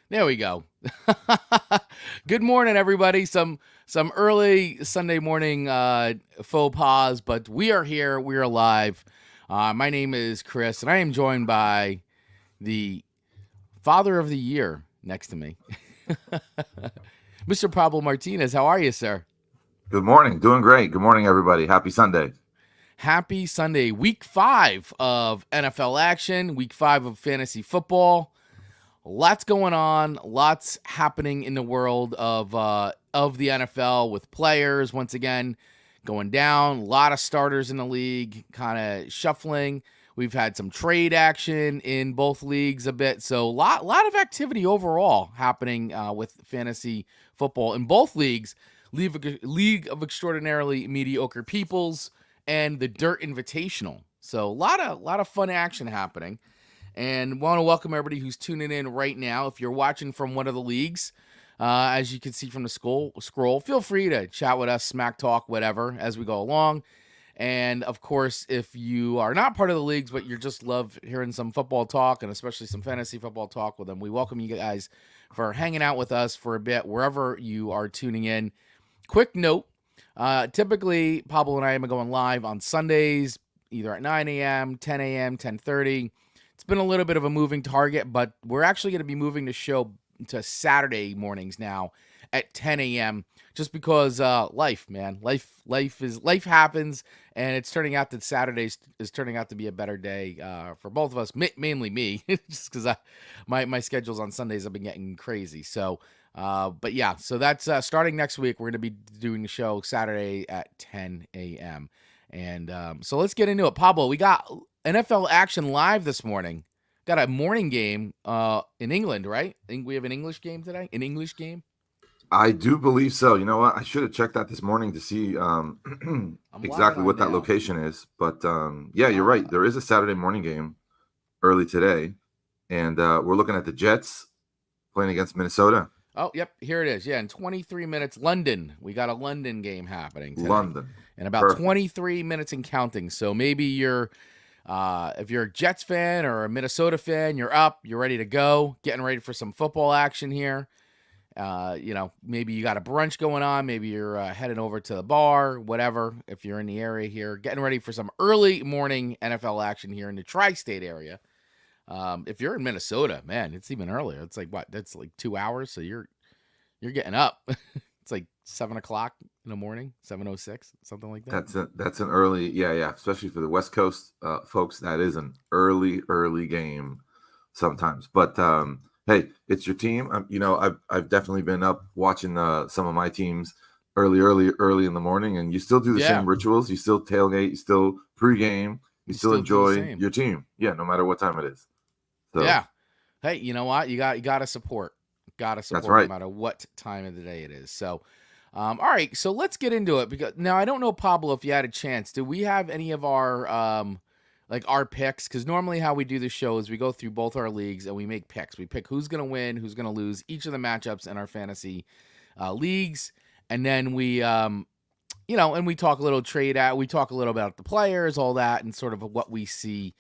There we go. Good morning, everybody. Some early Sunday morning faux pas, but we are here. We are live. My name is Chris, and I am joined by the Father of the Year next to me, Mr. Pablo Martinez. How are you, sir? Good morning. Doing great. Good morning, everybody. Happy Sunday. Happy Sunday, Week 5 of NFL action, Week 5 of fantasy football. Lots going on, lots happening in the world of the NFL with players once again going down. A lot of starters in the league, kind of shuffling. We've had some trade action in both leagues a bit, so lot of activity overall happening with fantasy football in both leagues. League of Extraordinarily Mediocre Peoples and the Dirt Invitational. So a lot of fun action happening. And want to welcome everybody who's tuning in right now. If you're watching from one of the leagues, as you can see from the scroll, feel free to chat with us, smack talk, whatever, as we go along. And of course, if you are not part of the leagues, but you just love hearing some football talk and especially some fantasy football talk with them, we welcome you guys for hanging out with us for a bit, wherever you are tuning in. Quick note, typically Pablo and I am going live on Sundays, either at 9 a.m., 10 a.m., 10:30. It's been a little bit of a moving target, but we're actually going to be moving the show to Saturday mornings now at 10 a.m. just because life, man, life happens, and it's turning out that Saturdays is turning out to be a better day for both of us, mainly me, just because my schedules on Sundays have been getting crazy. So, but yeah, so that's starting next week. We're going to be doing the show Saturday at 10 a.m. And so let's get into it. Pablo, we got NFL action live this morning. Got a morning game in England, right? I think we have an English game today. An English game. I do believe so. You know what? I should have checked that this morning to see I'm logging exactly on what that now. location is. But yeah, you're right. There is a Saturday morning game early today, and we're looking at the Jets playing against Minnesota, Oh, yep, here it is. Yeah, in 23 minutes, London. We got a London game happening today. London. In about Perfect. 23 minutes and counting. So maybe you're, if you're a Jets fan or a Minnesota fan, you're up, you're ready to go, getting ready for some football action here. Maybe you got a brunch going on. Maybe you're heading over to the bar, whatever. If you're in the area here, getting ready for some early morning NFL action here in the tri-state area. If you're in Minnesota, man, it's even earlier. It's like what? That's like 2 hours. So you're getting up. It's like 7 o'clock in the morning, 7:06, something like that. That's an early, yeah, especially for the West Coast folks. That is an early game sometimes. But hey, it's your team. I've definitely been up watching some of my teams early in the morning, and you still do the Yeah, same rituals. You still tailgate. You still pregame. You you still still do the enjoy same. your team. Yeah, no matter what time it is. So Yeah. Hey, you know what? You got to support. Got to that's support no right. matter what time of the day it is. So, all right. So let's get into it because now I don't know, Pablo, if you had a chance. Do we have any of our like our picks? Because normally how we do the show is we go through both our leagues and we make picks. We pick who's gonna win, who's gonna lose, each of the matchups in our fantasy leagues, and then and we talk a little trade out. We talk a little about the players, all that, and sort of what we see.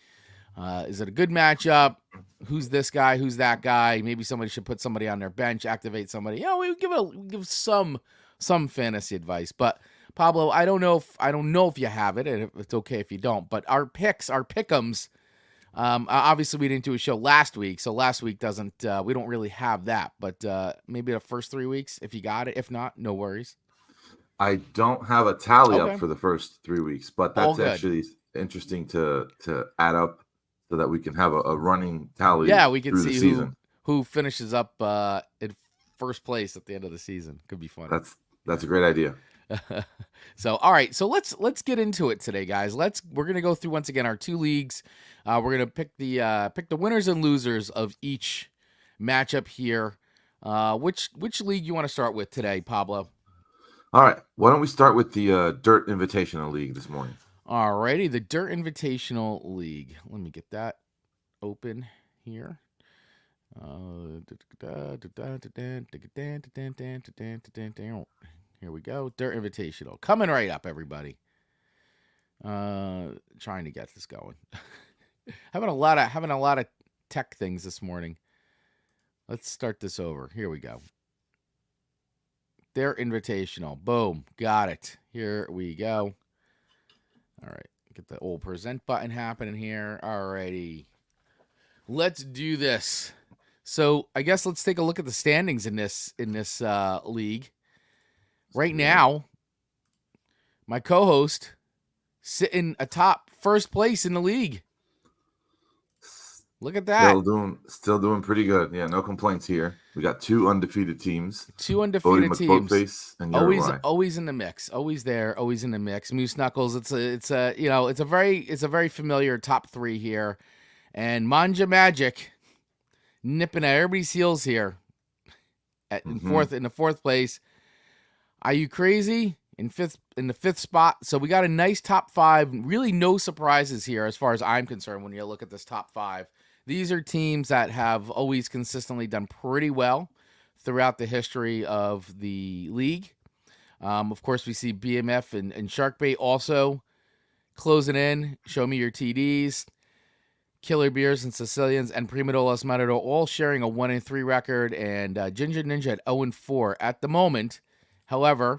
Is it a good matchup? Who's this guy? Who's that guy? Maybe somebody should put somebody on their bench, activate somebody. We give some fantasy advice. But Pablo, I don't know if you have it, and if it's okay if you don't. But our picks, our pick'ems. Obviously, we didn't do a show last week, so last week doesn't. We don't really have that. But maybe the first 3 weeks, if you got it. If not, no worries. I don't have a tally up Okay, for the first 3 weeks, but all that's good. actually interesting to add up so that we can have a running tally Yeah, we can through the see who season. who finishes up in first place at the end of the season. Could be funny. That's a great idea. So, all right, so let's get into it today, guys. We're gonna go through once again our two leagues. We're gonna pick the winners and losers of each matchup here. Which league you want to start with today, Pablo? All right, why don't we start with the Dirt Invitational League this morning? Alrighty, the Dirt Invitational League. Let me get that open here. Here we go. Dirt Invitational. Coming right up, everybody. Trying to get this going. having a lot of tech things this morning. Let's start this over. Here we go. Their invitational. Boom. Got it. Here we go. All right. Get the old present button happening here. All righty. Let's do this. So I guess let's take a look at the standings in this league. Right now, my co-host sitting atop first place in the league. Look at that. Still doing pretty good. Yeah, no complaints here. We got 2 undefeated teams. Two undefeated teams. And always in the mix. Always there. Always in the mix. Moose Knuckles. It's a very familiar top 3 here, and Manja Magic nipping at everybody's heels here. In the fourth place. Are you crazy? In the fifth spot. So we got a nice top 5. Really no surprises here as far as I'm concerned when you look at this top 5. These are teams that have always consistently done pretty well throughout the history of the league. Of course, we see BMF and Sharkbait also closing in. Show me your TDs. Killer Beers and Sicilians and Prima Dolas Matador all sharing a 1-3 record, and Ginger Ninja at 0-4 at the moment. However,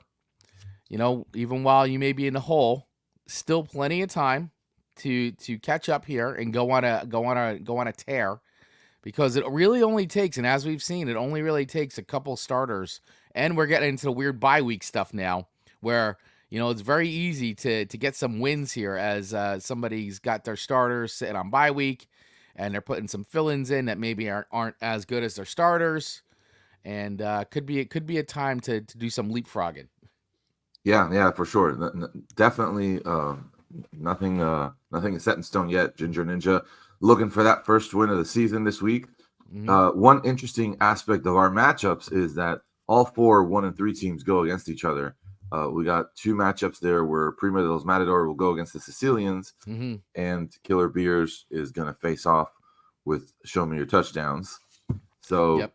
even while you may be in the hole, still plenty of time to catch up here and go on a tear, because it really only takes, and as we've seen, it only really takes a couple starters, and we're getting into the weird bye week stuff now, where it's very easy to get some wins here as somebody's got their starters sitting on bye week, and they're putting some fill-ins in that maybe aren't as good as their starters, and could be a time to do some leapfrogging. Yeah, for sure. Definitely. Nothing is set in stone yet. Ginger Ninja looking for that first win of the season this week. One interesting aspect of our matchups is that all 4 1-3 teams go against each other. We got 2 matchups there where Prima de los Matador will go against the Sicilians, and Killer Beers is going to face off with Show Me Your Touchdowns. So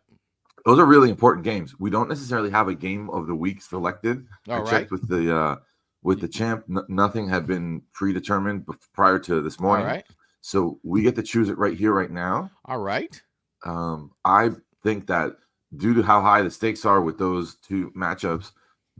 those are really important games. We don't necessarily have a game of the week selected. I checked with the champ. Nothing had been predetermined prior to this morning. All right. So we get to choose it right here, right now. All right. I think that due to how high the stakes are with those 2 matchups,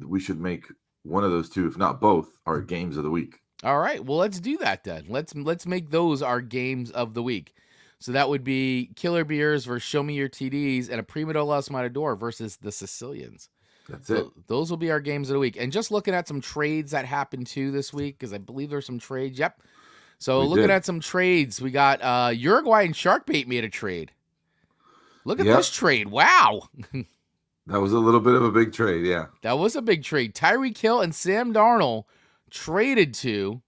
we should make one of those 2, if not both, our games of the week. All right. Well, let's do that then. Let's make those our games of the week. So that would be Killer Beers versus Show Me Your TDs, and a Prima de los Matador versus the Sicilians. That's it. Those will be our games of the week. And just looking at some trades that happened too this week, because I believe there's some trades. Yep. So looking at some trades, we got Uruguay and Sharkbait made a trade. Look at this trade. Wow. That was a little bit of a big trade, yeah. That was a big trade. Tyreek Hill and Sam Darnold traded to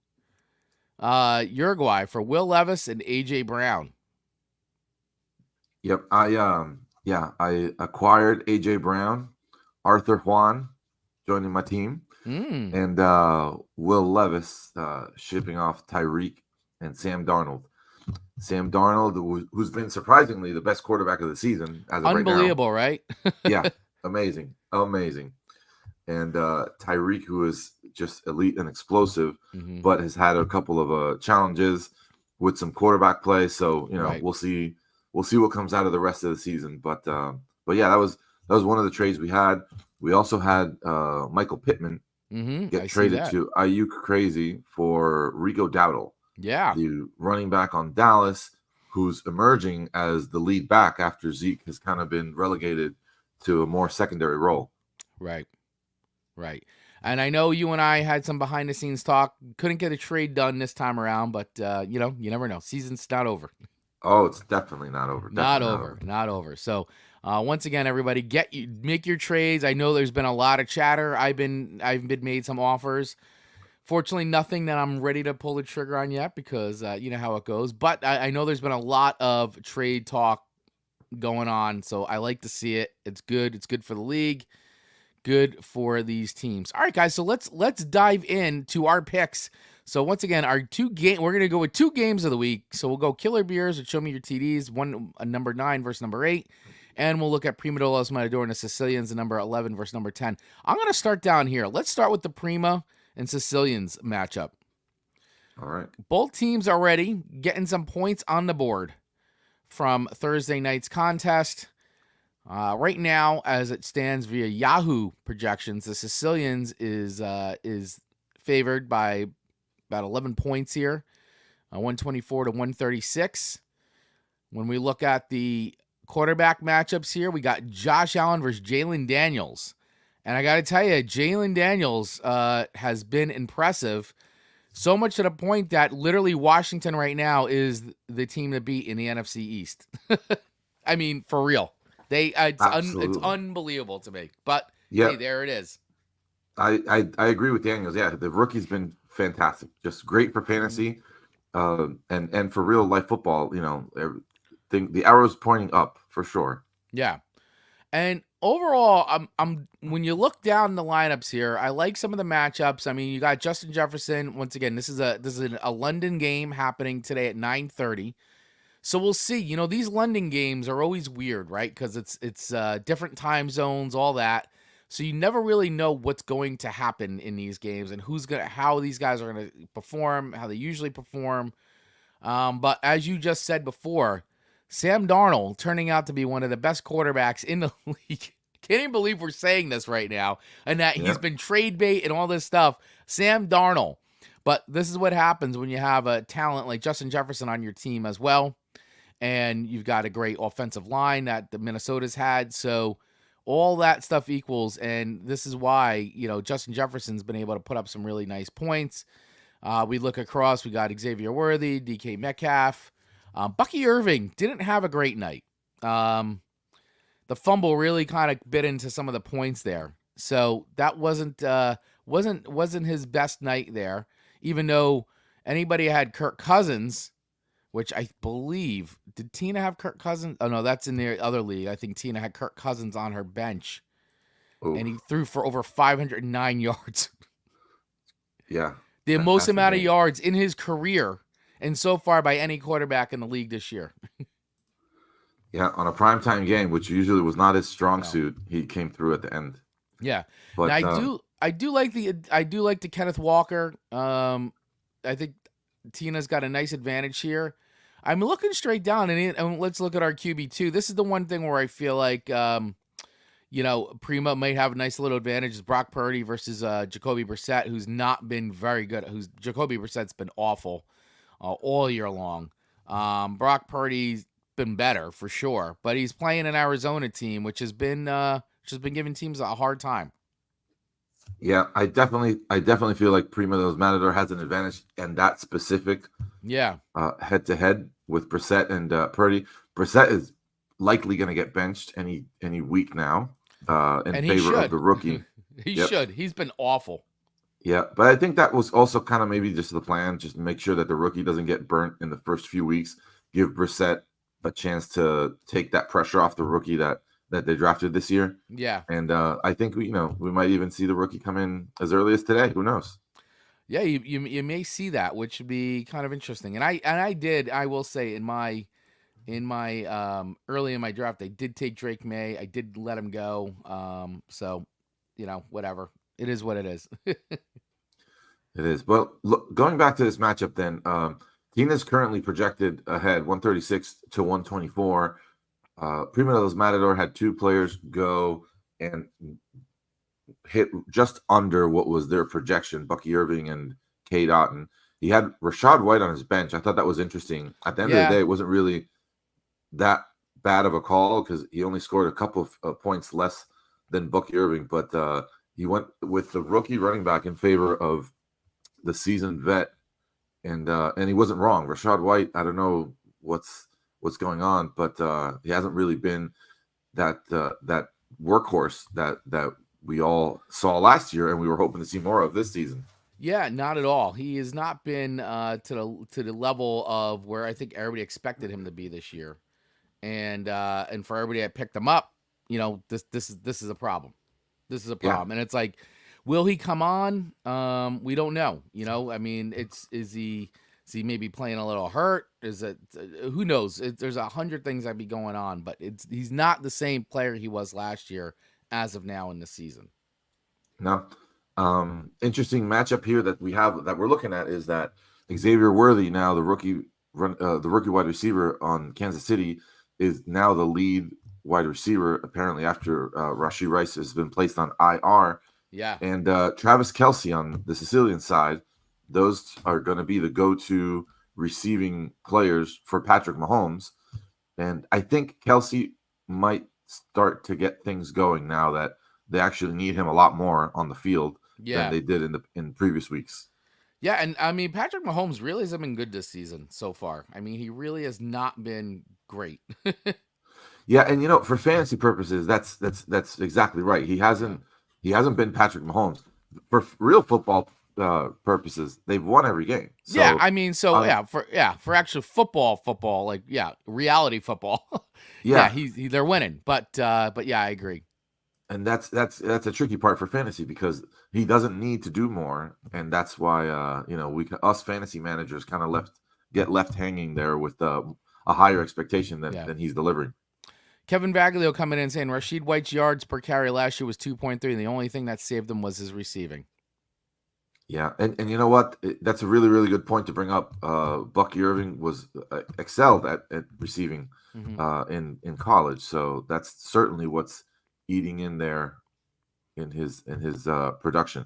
Uruguay for Will Levis and A.J. Brown. Yep. I acquired A.J. Brown, Arthur Juan joining my team, and Will Levis shipping off Tyreek and Sam Darnold. Sam Darnold, who's been surprisingly the best quarterback of the season as of Unbelievable, right now. Right? Yeah, amazing. And Tyreek, who is just elite and explosive, but has had a couple of challenges with some quarterback play. So we'll see what comes out of the rest of the season. But yeah, that was one of the trades we had. We also had Michael Pittman get traded to Ayuk Crazy for Rico Dowdle. Yeah. The running back on Dallas, who's emerging as the lead back after Zeke has kind of been relegated to a more secondary role. Right. And I know you and I had some behind the scenes talk. Couldn't get a trade done this time around, but you never know. Season's not over. Oh, it's definitely not over. Not over. So once again, everybody, make your trades. I know there's been a lot of chatter. I've been made some offers. Fortunately, nothing that I'm ready to pull the trigger on yet, because you know how it goes. But I know there's been a lot of trade talk going on, so I like to see it. It's good. It's good for the league. Good for these teams. All right, guys. So let's dive into our picks. So once again, we're going to go with 2 games of the week. So we'll go Killer Beers or Show Me Your TDs, number 9 versus number 8. And we'll look at Prima de los Matador and the Sicilians, number 11 versus number 10. I'm going to start down here. Let's start with the Prima and Sicilians matchup. All right. Both teams already getting some points on the board from Thursday night's contest. Right now, as it stands via Yahoo projections, the Sicilians is favored by about 11 points here, 124 to 136. When we look at the quarterback matchups here, we got Josh Allen versus Jalen Daniels. And I got to tell you, Jalen Daniels has been impressive, so much to the point that literally Washington right now is the team to beat in the NFC East. I mean, for real. It's Absolutely. unbelievable to me. But Yeah, hey, there it is. I agree with Daniels. Yeah, the rookie's been fantastic. Just great for fantasy, and for real life football. Everything, the arrow's pointing up for sure. Yeah. And overall, I'm when you look down the lineups here, I like some of the matchups. I mean, you got Justin Jefferson. Once again, this is a London game happening today at 9:30. So we'll see. These London games are always weird, right? Because it's different time zones, all that. So you never really know what's going to happen in these games and how these guys are gonna perform, how they usually perform. But as you just said before, Sam Darnold turning out to be one of the best quarterbacks in the league. Can't even believe we're saying this right now, and that he's Yeah, been trade bait and all this stuff. Sam Darnold. But this is what happens when you have a talent like Justin Jefferson on your team as well, and you've got a great offensive line that the Minnesota's had. So all that stuff equals, and this is why Justin Jefferson's been able to put up some really nice points. We look across, we got Xavier Worthy, DK Metcalf. Bucky Irving didn't have a great night. The fumble really kind of bit into some of the points there. So that wasn't his best night there. Even though anybody had Kirk Cousins, which I believe, did Tina have Kirk Cousins? Oh no, that's in the other league. I think Tina had Kirk Cousins on her bench, and oh he threw for over 509 yards. yeah, The most fantastic amount of game. yards in his career, and so far by any quarterback in the league this year. Yeah, on a primetime game, which usually was not his strong No. suit, he came through at the end. Yeah. Now But I do like the Kenneth Walker. I think Tina's got a nice advantage here. I'm looking straight down and let's look at our QB2. This is the one thing where I feel like Prima might have a nice little advantage is Brock Purdy versus Jacoby Brissett, who's not been very good. Jacoby Brissett's been awful all year long. Brock Purdy's been better for sure, but he's playing an Arizona team, which has been giving teams a hard time. yeah, I definitely feel like Prima Those Matador has an advantage and that specific Yeah, head to head with Brissett and Purdy. Brissett is likely going to get benched any week now in and he favor of should. the rookie. He Yep. should. He's been awful. Yeah, but I think that was also kind of maybe just the plan, just to make sure that the rookie doesn't get burnt in the first few weeks. Give Brissett a chance to take that pressure off the rookie that they drafted this year. Yeah. And I think we might even see the rookie come in as early as today. Who knows? Yeah, you may see that, which would be kind of interesting. I will say in my early in my draft, I did take Drake May. I did let him go. So whatever. It is what it is. It is. Well, look, going back to this matchup, then Tina's currently projected ahead, 136 to 124. Prima de los Matador had two players go and hit just under what was their projection, Bucky Irving and Cade Otton. He had Rashad White on his bench. I thought that was interesting. At the end of the Yeah. day, it wasn't really that bad of a call because he only scored a couple of points less than Bucky Irving, but he went with the rookie running back in favor of the seasoned vet, and he wasn't wrong. Rashad White, I don't know what's going on, but he hasn't really been that workhorse that we all saw last year, and we were hoping to see more of this season. Yeah, not at all. He has not been to the level of where I think everybody expected him to be this year, and for everybody that picked him up, this is a problem. This is a Yeah, problem, and it's like, will he come on? We don't know. I mean, is he maybe playing a little hurt? Is it who knows? There's 100 things that be going on, but he's not the same player he was last year as of now in the season. no. Interesting matchup here that we're looking at is that Xavier Worthy, now the rookie wide receiver on Kansas City, is now the lead wide receiver, apparently after Rashee Rice has been placed on IR. Yeah. And Travis Kelce on the Sicilian side, those are going to be the go-to receiving players for Patrick Mahomes. And I think Kelce might start to get things going now that they actually need him a lot more on the field than Yeah. they did in previous weeks. Yeah, and I mean Patrick Mahomes really hasn't been good this season so far. I mean, he really has not been great. Yeah, and for fantasy purposes, that's exactly right. He Yeah. hasn't been Patrick Mahomes. For real football purposes, they've won every game. Yeah, So, I mean, so um, for actual football, like reality football. Yeah, yeah, they're winning, but yeah, I agree. and that's a tricky part for fantasy because he doesn't need to do more, and that's why us fantasy managers kind of get left hanging there with a higher expectation Yeah. than he's delivering. Kevin Baglio coming in saying Rashid White's yards per carry last year was 2.3, and the only thing that saved him was his receiving. Yeah, and you know what? That's a really, really good point to bring up. Bucky Irving was excelled at receiving Mm-hmm. in college, so that's certainly what's eating in there in his production.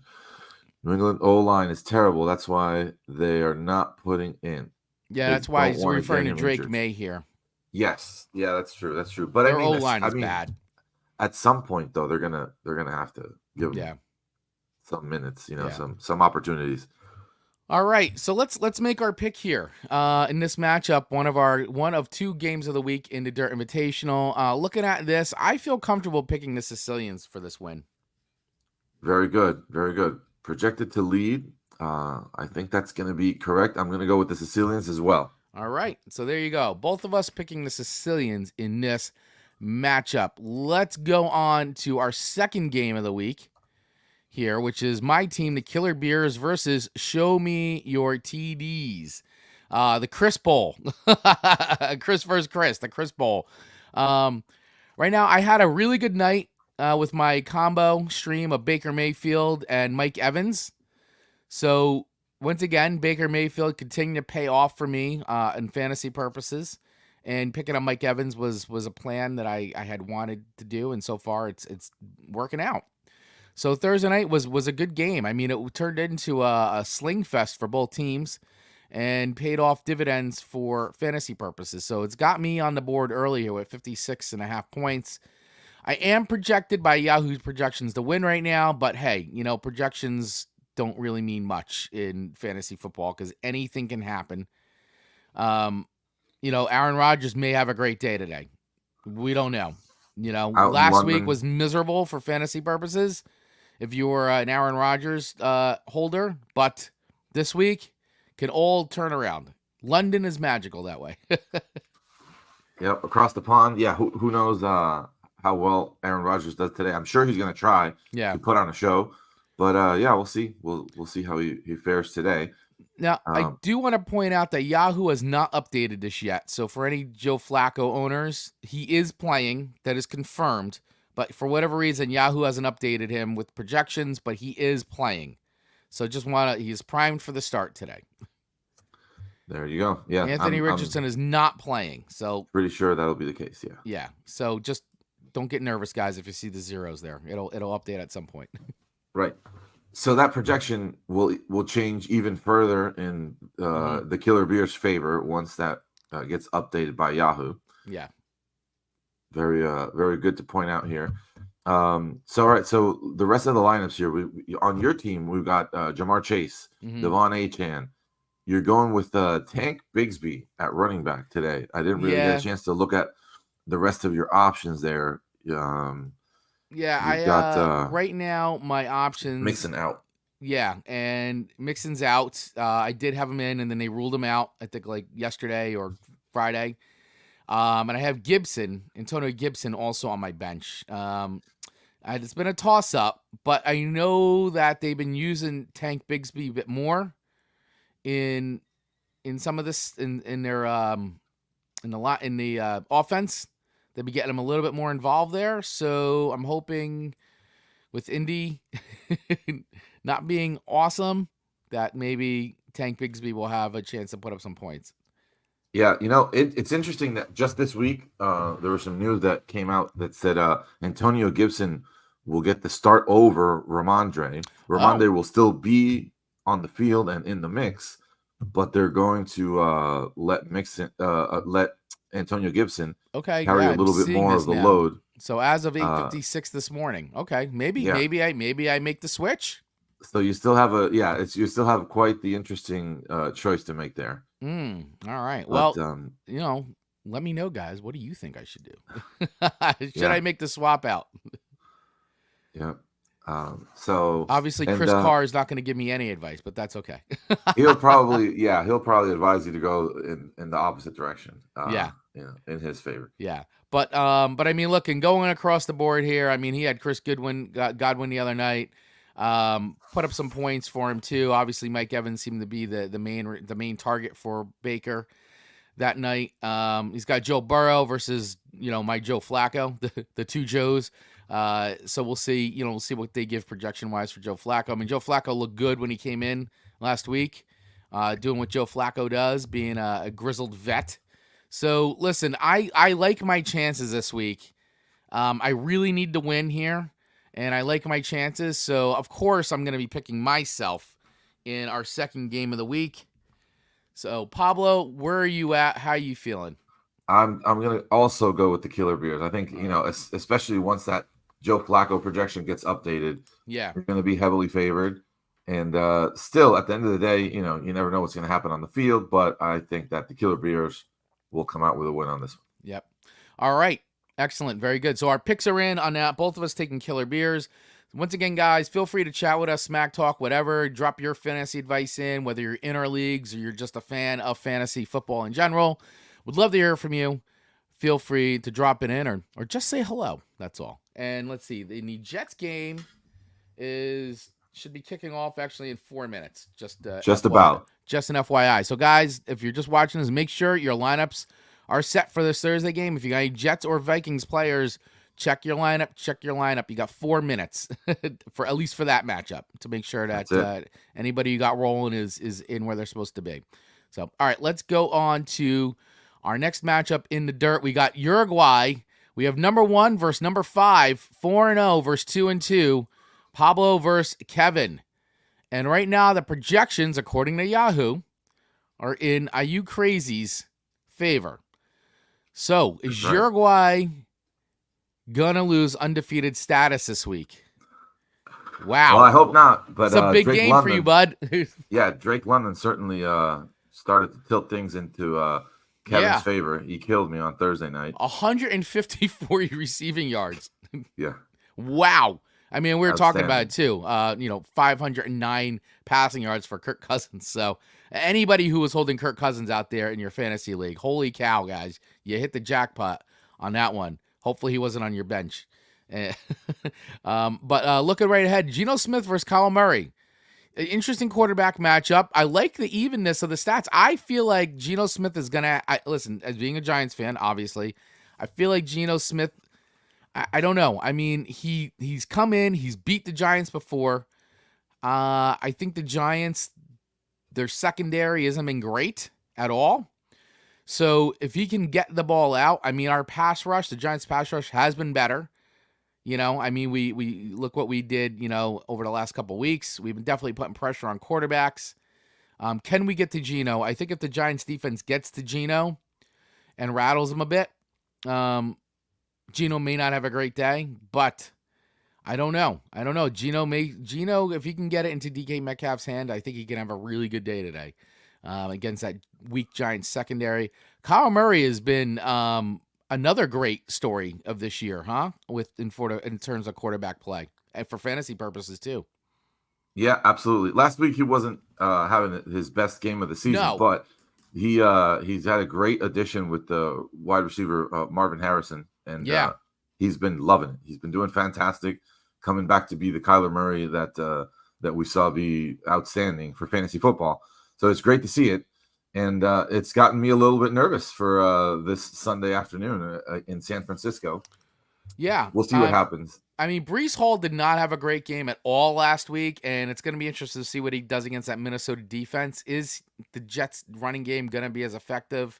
New England O line is terrible. That's why they are not putting in. Yeah, They that's why don't he's want to referring get to him Drake injured. May here. Yes, yeah, that's true. That's true. But Their O line is bad. at some point though, they're gonna have to give him Yeah. some minutes. Yeah. Some opportunities. All right, so let's make our pick here. In this matchup, one of two games of the week in the Dirt Invitational. Looking at this, I feel comfortable picking the Sicilians for this win. Very good, very good. Projected to lead. I think that's going to be correct. I'm going to go with the Sicilians as well. All right, so there you go. Both of us picking the Sicilians in this matchup. Let's go on to our second game of the week here, which is my team, the Killer Beers, versus Show Me Your TDs. The Chris Bowl. Chris versus Chris, the Chris Bowl. Right now, I had a really good night with my combo stream of Baker Mayfield and Mike Evans. So, once again, Baker Mayfield continued to pay off for me in fantasy purposes. And picking up Mike Evans was a plan that I had wanted to do, and so far it's working out. So Thursday night was a good game. I mean, it turned into a sling fest for both teams and paid off dividends for fantasy purposes. So it's got me on the board earlier with 56.5 points. I am projected by Yahoo's projections to win right now, but hey, projections don't really mean much in fantasy football because anything can happen. Aaron Rodgers may have a great day today. We don't know. Out in Last week London, was miserable for fantasy purposes if you were an Aaron Rodgers holder, but this week can all turn around. London is magical that way. yep, across the pond. Yeah, who knows how well Aaron Rodgers does today? I'm sure he's going to try Yeah. to put on a show, but yeah, we'll see. We'll see how he fares today. Now, I do want to point out that Yahoo has not updated this yet. So for any Joe Flacco owners, he is playing. That is confirmed. But for whatever reason, Yahoo hasn't updated him with projections, but he is playing. So he's primed for the start today. There you go. Yeah, Anthony Richardson is not playing. So pretty sure that'll be the case. Yeah. Yeah. So just don't get nervous, guys, if you see the zeros there. It'll update at some point. Right. So that projection will change even further in the Killer Beers' favor once that gets updated by Yahoo. Yeah. Very very good to point out here. All right. So the rest of the lineups here, on your team, we've got Jamar Chase, Devon Achane. You're going with Tank Bigsby at running back today. I didn't really get a chance to look at the rest of your options there. Right now my options Mixon out. Yeah, and Mixon's out. I did have him in, and then they ruled him out. I think like yesterday or Friday. And I have Antonio Gibson, also on my bench. It's been a toss up, but I know that they've been using Tank Bigsby a bit more in some of this in their in the offense. They'll be getting him a little bit more involved there. So I'm hoping with Indy not being awesome that maybe Tank Bigsby will have a chance to put up some points. Yeah, it's interesting that just this week there was some news that came out that said Antonio Gibson will get the start over Ramondre. Oh, Ramondre will still be on the field and in the mix, but they're going to let Antonio Gibson okay. carry Yeah, a I'm little bit seeing more this of the now. load. So as of Uh, 8:56 this morning. Okay, maybe yeah, maybe I make the switch. so you still have you still have quite the interesting choice to make there. All right. But Well, you know, let me know, guys. What do you think I should do? Should I yeah, make the swap out? yeah. So Obviously, and Chris Carr is not going to give me any advice, but that's okay. he'll probably advise you to go in the opposite direction, Yeah, in his favor. yeah. But I mean, look, and going across the board here, I mean, he had Chris Godwin the other night. Put up some points for him too. Obviously, Mike Evans seemed to be the main target for Baker that night. He's got Joe Burrow versus my Joe Flacco, the two Joes. So we'll see. We'll see what they give projection wise for Joe Flacco. I mean, Joe Flacco looked good when he came in last week, doing what Joe Flacco does, being a grizzled vet. So listen, I like my chances this week. I really need to win here, and I like my chances. So of course I'm going to be picking myself in our second game of the week. So Pablo, where are you at? How are you feeling? I'm gonna also go with the Killer Bears. I think especially once that Joe Flacco projection gets updated, Yeah. they're going to be heavily favored. And still, at the end of the day, you never know what's going to happen on the field. But I think that the Killer Bears will come out with a win on this one. Yep. All right. Excellent. Very good. So our picks are in on that. Both of us taking killer beers. Once again, guys, feel free to chat with us, smack talk, whatever. Drop your fantasy advice in, whether you're in our leagues or you're just a fan of fantasy football in general. Would love to hear from you. Feel free to drop it in or just say hello. That's all. And let's see. The Jets game should be kicking off actually in 4 minutes. Just Just FYI. about. Just an FYI. So guys, if you're just watching this, make sure your lineups are set for this Thursday game. If you got any Jets or Vikings players, check your lineup. Check your lineup. You got 4 minutes for at least for that matchup to make sure That's that it. anybody you got rolling is in where they're supposed to be. So, all right, let's go on to our next matchup in the dirt. We got Uruguay. We have number 1 versus number 5, 4-0 versus 2-2. Pablo versus Kevin. And right now, the projections, according to Yahoo, are in Are You Crazy's favor. So, That's is right. Uruguay gonna lose undefeated status this week? Well, Wow. I hope not. But It's a big Drake game for you, London, bud. yeah, Drake London certainly started to tilt things into Kevin's Yeah. favor. He killed me on Thursday night. 154 receiving yards. Yeah, Wow. I mean, we were talking about it outstanding. too. 509 passing yards for Kirk Cousins. So anybody who was holding Kirk Cousins out there in your fantasy league, holy cow, guys, you hit the jackpot on that one. Hopefully he wasn't on your bench. Eh, but looking right ahead, Geno Smith versus Kyle Murray. An interesting quarterback matchup. I like the evenness of the stats. I feel like Geno Smith is gonna. Listen, as being a Giants fan, obviously, I feel like Geno Smith. I don't know. I mean, he's come in. He's beat the Giants before. I think the Giants, their secondary hasn't been great at all. So if he can get the ball out, I mean, our pass rush, the Giants' pass rush has been better. I mean, we look what we did, over the last couple weeks. We've been definitely putting pressure on quarterbacks. Can we get to Geno? I think if the Giants defense gets to Geno and rattles him a bit, Geno may not have a great day, but I don't know. Geno, if he can get it into DK Metcalf's hand, I think he can have a really good day today against that weak Giants secondary. Kyle Murray has been another great story of this year, huh? In terms of quarterback play and for fantasy purposes too. Yeah, absolutely. Last week he wasn't having his best game of the season, No, but he's had a great addition with the wide receiver Marvin Harrison, and yeah, he's been loving it. He's been doing fantastic, coming back to be the Kyler Murray that we saw be outstanding for fantasy football. So it's great to see it, and it's gotten me a little bit nervous for this Sunday afternoon in San Francisco. yeah. We'll see what happens. I mean, Brees Hall did not have a great game at all last week, and it's going to be interesting to see what he does against that Minnesota defense. Is the Jets' running game going to be as effective?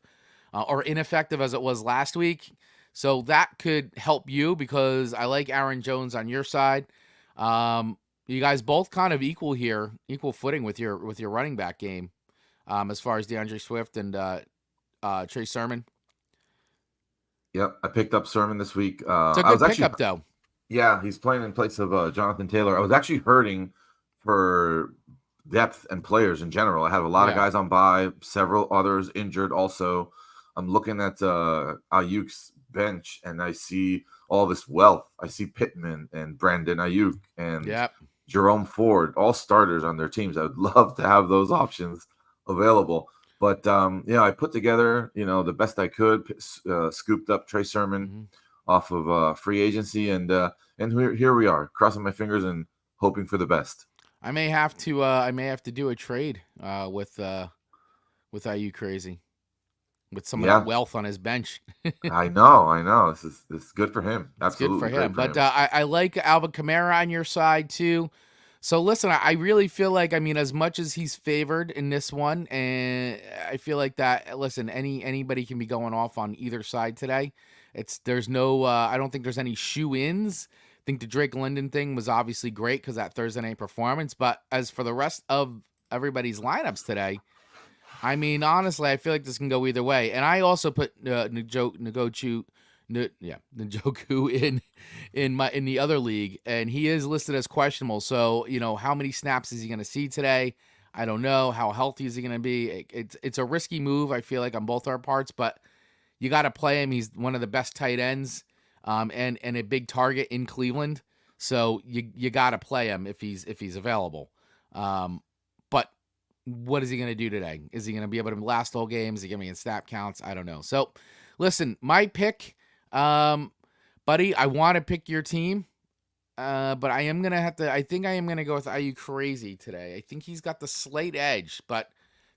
or ineffective as it was last week. So that could help you because I like Aaron Jones on your side. You guys both kind of equal here, equal footing with your running back game, as far as DeAndre Swift and Trey Sermon. Yep, I picked up Sermon this week. It's a I was good actually, pickup though. yeah, he's playing in place of Jonathan Taylor. I was actually hurting for depth and players in general. I have a lot of Yeah. guys on bye, several others injured also. I'm looking at Ayuk's bench and I see all this wealth. I see Pittman and Brandon Ayuk and Yep. Jerome Ford, all starters on their teams. I would love to have those options available. But I put together, the best I could, scooped up Trey Sermon off of free agency, and here we are, crossing my fingers and hoping for the best. I may have to do a trade with IU Crazy, with some of that wealth on his bench. I know. This is good for him. Absolutely it's good for him. Great for But him. I like Alvin Kamara on your side too. So listen, I really feel like, as much as he's favored in this one, and I feel like that. Listen, anybody can be going off on either side today. There's no. I don't think there's any shoe-ins. I think the Drake London thing was obviously great because that Thursday night performance. But as for the rest of everybody's lineups today, honestly, I feel like this can go either way. And I also put Njoku in the other league, and he is listed as questionable. So how many snaps is he going to see today? I don't know. How healthy is he going to be? It's a risky move, I feel like, on both our parts, but you got to play him. He's one of the best tight ends, and a big target in Cleveland. So you got to play him if he's available. But what is he going to do today? Is he going to be able to last all games? Is he going to be in snap counts? I don't know. So listen, my pick. Buddy, I want to pick your team, but I am going to have to, I think I am going to go with IU Crazy today. I think he's got the slight edge, but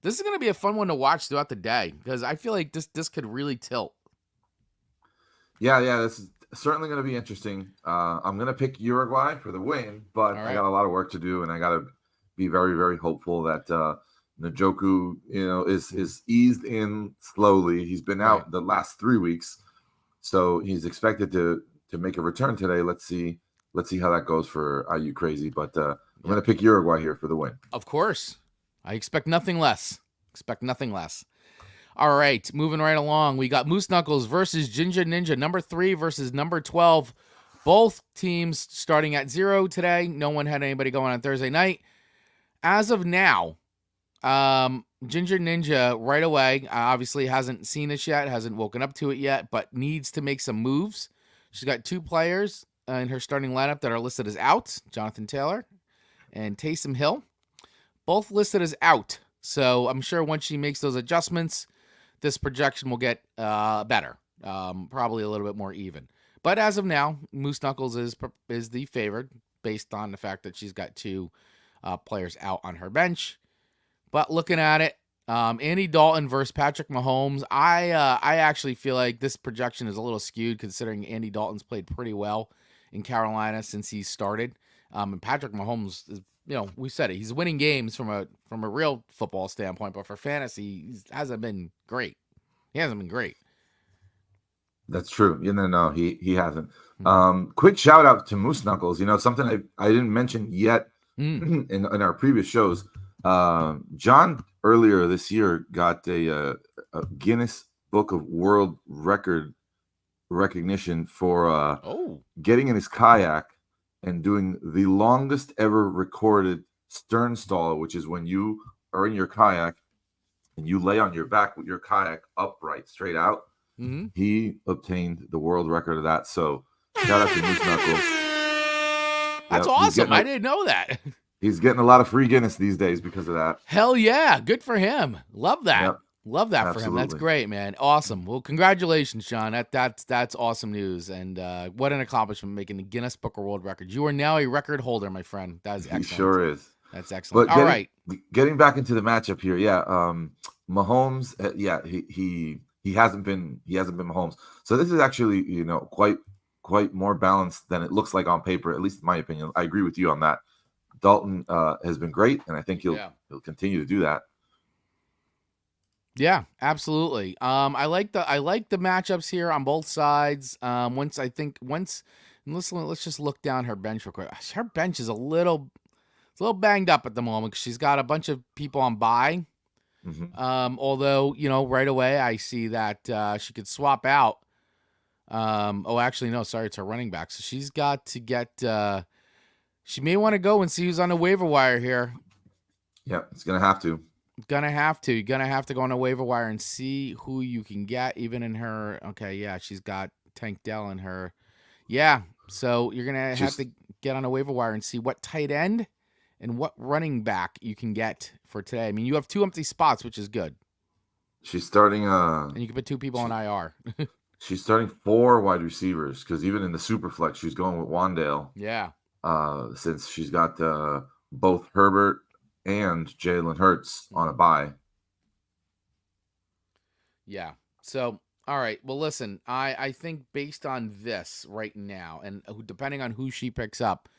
this is going to be a fun one to watch throughout the day because I feel like this could really tilt. Yeah, this is certainly going to be interesting. I'm going to pick Uruguay for the win, but I got a lot of work to do, and I got to be very, very hopeful that Njoku, is eased in slowly. He's been out the last 3 weeks. So he's expected to make a return today. Let's see how that goes for IU Crazy. But I'm going to pick Uruguay here for the win. Of course. I expect nothing less. All right, moving right along. We got Moose Knuckles versus Ginger Ninja, number 3 versus number 12. Both teams starting at 0 today. No one had anybody going on Thursday night. As of now, Ginger Ninja right away obviously hasn't seen this yet, hasn't woken up to it yet, but needs to make some moves. She's got 2 players in her starting lineup that are listed as out, Jonathan Taylor and Taysom Hill, both listed as out. So I'm sure once she makes those adjustments, this projection will get better, probably a little bit more even. But as of now, Moose Knuckles is the favored based on the fact that she's got 2 players out on her bench. But looking at it, Andy Dalton versus Patrick Mahomes, I actually feel like this projection is a little skewed considering Andy Dalton's played pretty well in Carolina since he started. And Patrick Mahomes is, we said it, he's winning games from a real football standpoint, but for fantasy, he hasn't been great. That's true. No, he hasn't. Quick shout out to Moose Knuckles. Something I didn't mention yet in our previous shows. John earlier this year got a Guinness Book of World Record recognition for getting in his kayak and doing the longest ever recorded stern stall, which is when you are in your kayak and you lay on your back with your kayak upright, straight out. He obtained the world record of that. So shout out to Moose Knuckles. That's awesome. I didn't know that. He's getting a lot of free Guinness these days because of that. Hell yeah. Good for him. Love that. Yep. Love that for him. That's great, man. Awesome. Well, congratulations, John. That's awesome news. And what an accomplishment making the Guinness Book of World Records. You are now a record holder, my friend. That is excellent. He sure is. That's excellent. But all right. Getting back into the matchup here. Yeah. Mahomes, he hasn't been Mahomes. So this is actually, quite more balanced than it looks like on paper, at least in my opinion. I agree with you on that. Dalton has been great, and I think he'll continue to do that. Yeah, absolutely. I like the matchups here on both sides. Once let's just look down her bench real quick. Her bench is it's a little banged up at the moment because she's got a bunch of people on bye. Hmm. Although right away I see that she could swap out. Oh, actually no, sorry, it's her running back. So she's got to get. She may want to go and see who's on the waiver wire here. Yeah, it's gonna have to. Gonna have to. You're gonna have to go on a waiver wire and see who you can get, even in her. Okay, yeah, she's got Tank Dell in her. Yeah, so you're gonna have She's to get on a waiver wire and see what tight end and what running back you can get for today. I mean, you have 2 empty spots, which is good, she's starting. and you can put 2 people on She, IR. she's starting 4 wide receivers because even in the super flex, she's going with Wandale. Yeah, Since she's got both Herbert and Jalen Hurts on a bye. yeah. So, all right. Well, listen, I think based on this right now, and depending on who she picks up,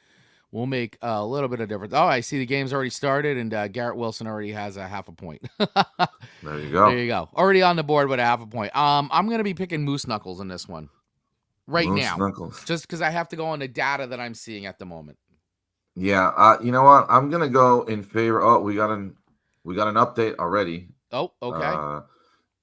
we'll make a little bit of difference. Oh, I see the game's already started, and Garrett Wilson already has a half a point. There you There go. you go. Already on the board with a half a point. I'm gonna be picking Moose Knuckles in this one right Moose now, Knuckles. just because I have to go on the data that I'm seeing at the moment. Yeah, you know what? I'm gonna go in favor. Oh, we got an update already. Oh, okay. Uh,